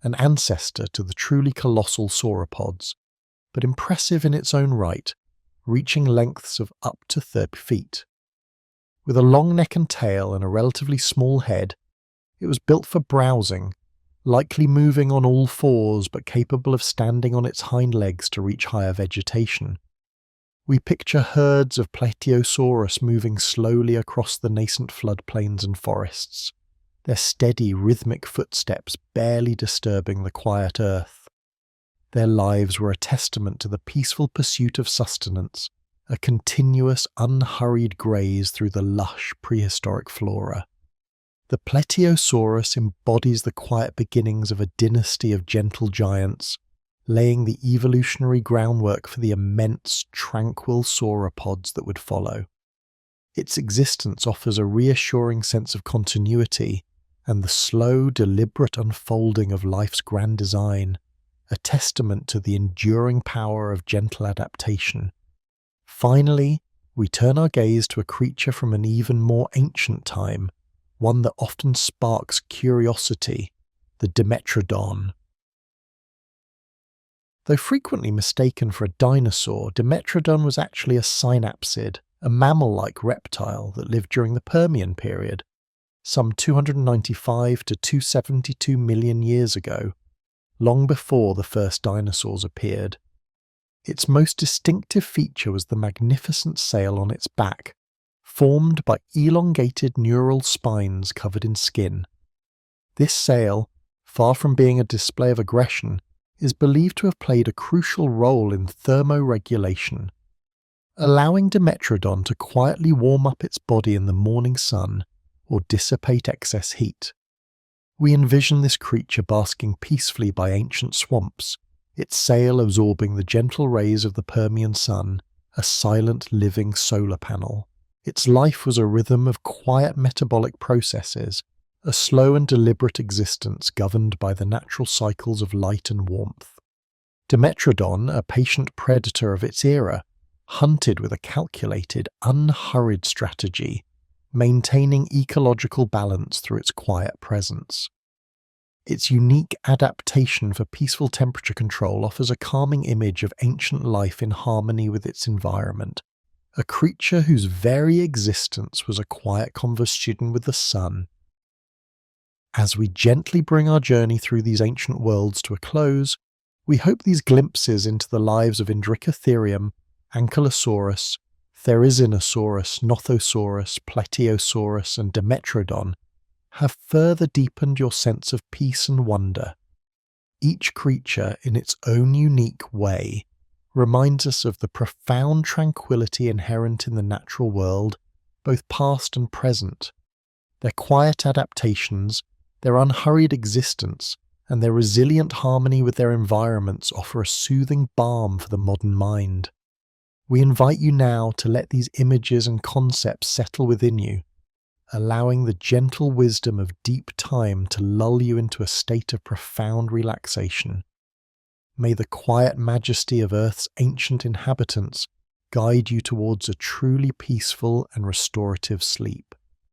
S1: an ancestor to the truly colossal sauropods, but impressive in its own right, reaching lengths of up to 30 feet. With a long neck and tail and a relatively small head, it was built for browsing, likely moving on all fours but capable of standing on its hind legs to reach higher vegetation. We picture herds of Plesiosaurus moving slowly across the nascent floodplains and forests, their steady, rhythmic footsteps barely disturbing the quiet earth. Their lives were a testament to the peaceful pursuit of sustenance, a continuous, unhurried graze through the lush, prehistoric flora. The plesiosaurs embodies the quiet beginnings of a dynasty of gentle giants, laying the evolutionary groundwork for the immense, tranquil sauropods that would follow. Its existence offers a reassuring sense of continuity and the slow, deliberate unfolding of life's grand design, a testament to the enduring power of gentle adaptation. Finally, we turn our gaze to a creature from an even more ancient time, one that often sparks curiosity, the Dimetrodon. Though frequently mistaken for a dinosaur, Dimetrodon was actually a synapsid, a mammal-like reptile that lived during the Permian period, some 295 to 272 million years ago, long before the first dinosaurs appeared. Its most distinctive feature was the magnificent sail on its back, formed by elongated neural spines covered in skin. This sail, far from being a display of aggression, is believed to have played a crucial role in thermoregulation, allowing Dimetrodon to quietly warm up its body in the morning sun or dissipate excess heat. We envision this creature basking peacefully by ancient swamps, its sail absorbing the gentle rays of the Permian sun, a silent living solar panel. Its life was a rhythm of quiet metabolic processes, a slow and deliberate existence governed by the natural cycles of light and warmth. Dimetrodon, a patient predator of its era, hunted with a calculated, unhurried strategy, maintaining ecological balance through its quiet presence. Its unique adaptation for peaceful temperature control offers a calming image of ancient life in harmony with its environment, a creature whose very existence was a quiet conversation with the sun. As we gently bring our journey through these ancient worlds to a close, we hope these glimpses into the lives of Indricotherium, Ankylosaurus, Therizinosaurus, Nothosaurus, Plesiosaurus, and Dimetrodon have further deepened your sense of peace and wonder. Each creature, in its own unique way, reminds us of the profound tranquility inherent in the natural world, both past and present. Their quiet adaptations, their unhurried existence, and their resilient harmony with their environments offer a soothing balm for the modern mind. We invite you now to let these images and concepts settle within you, allowing the gentle wisdom of deep time to lull you into a state of profound relaxation. May the quiet majesty of Earth's ancient inhabitants guide you towards a truly peaceful and restorative sleep.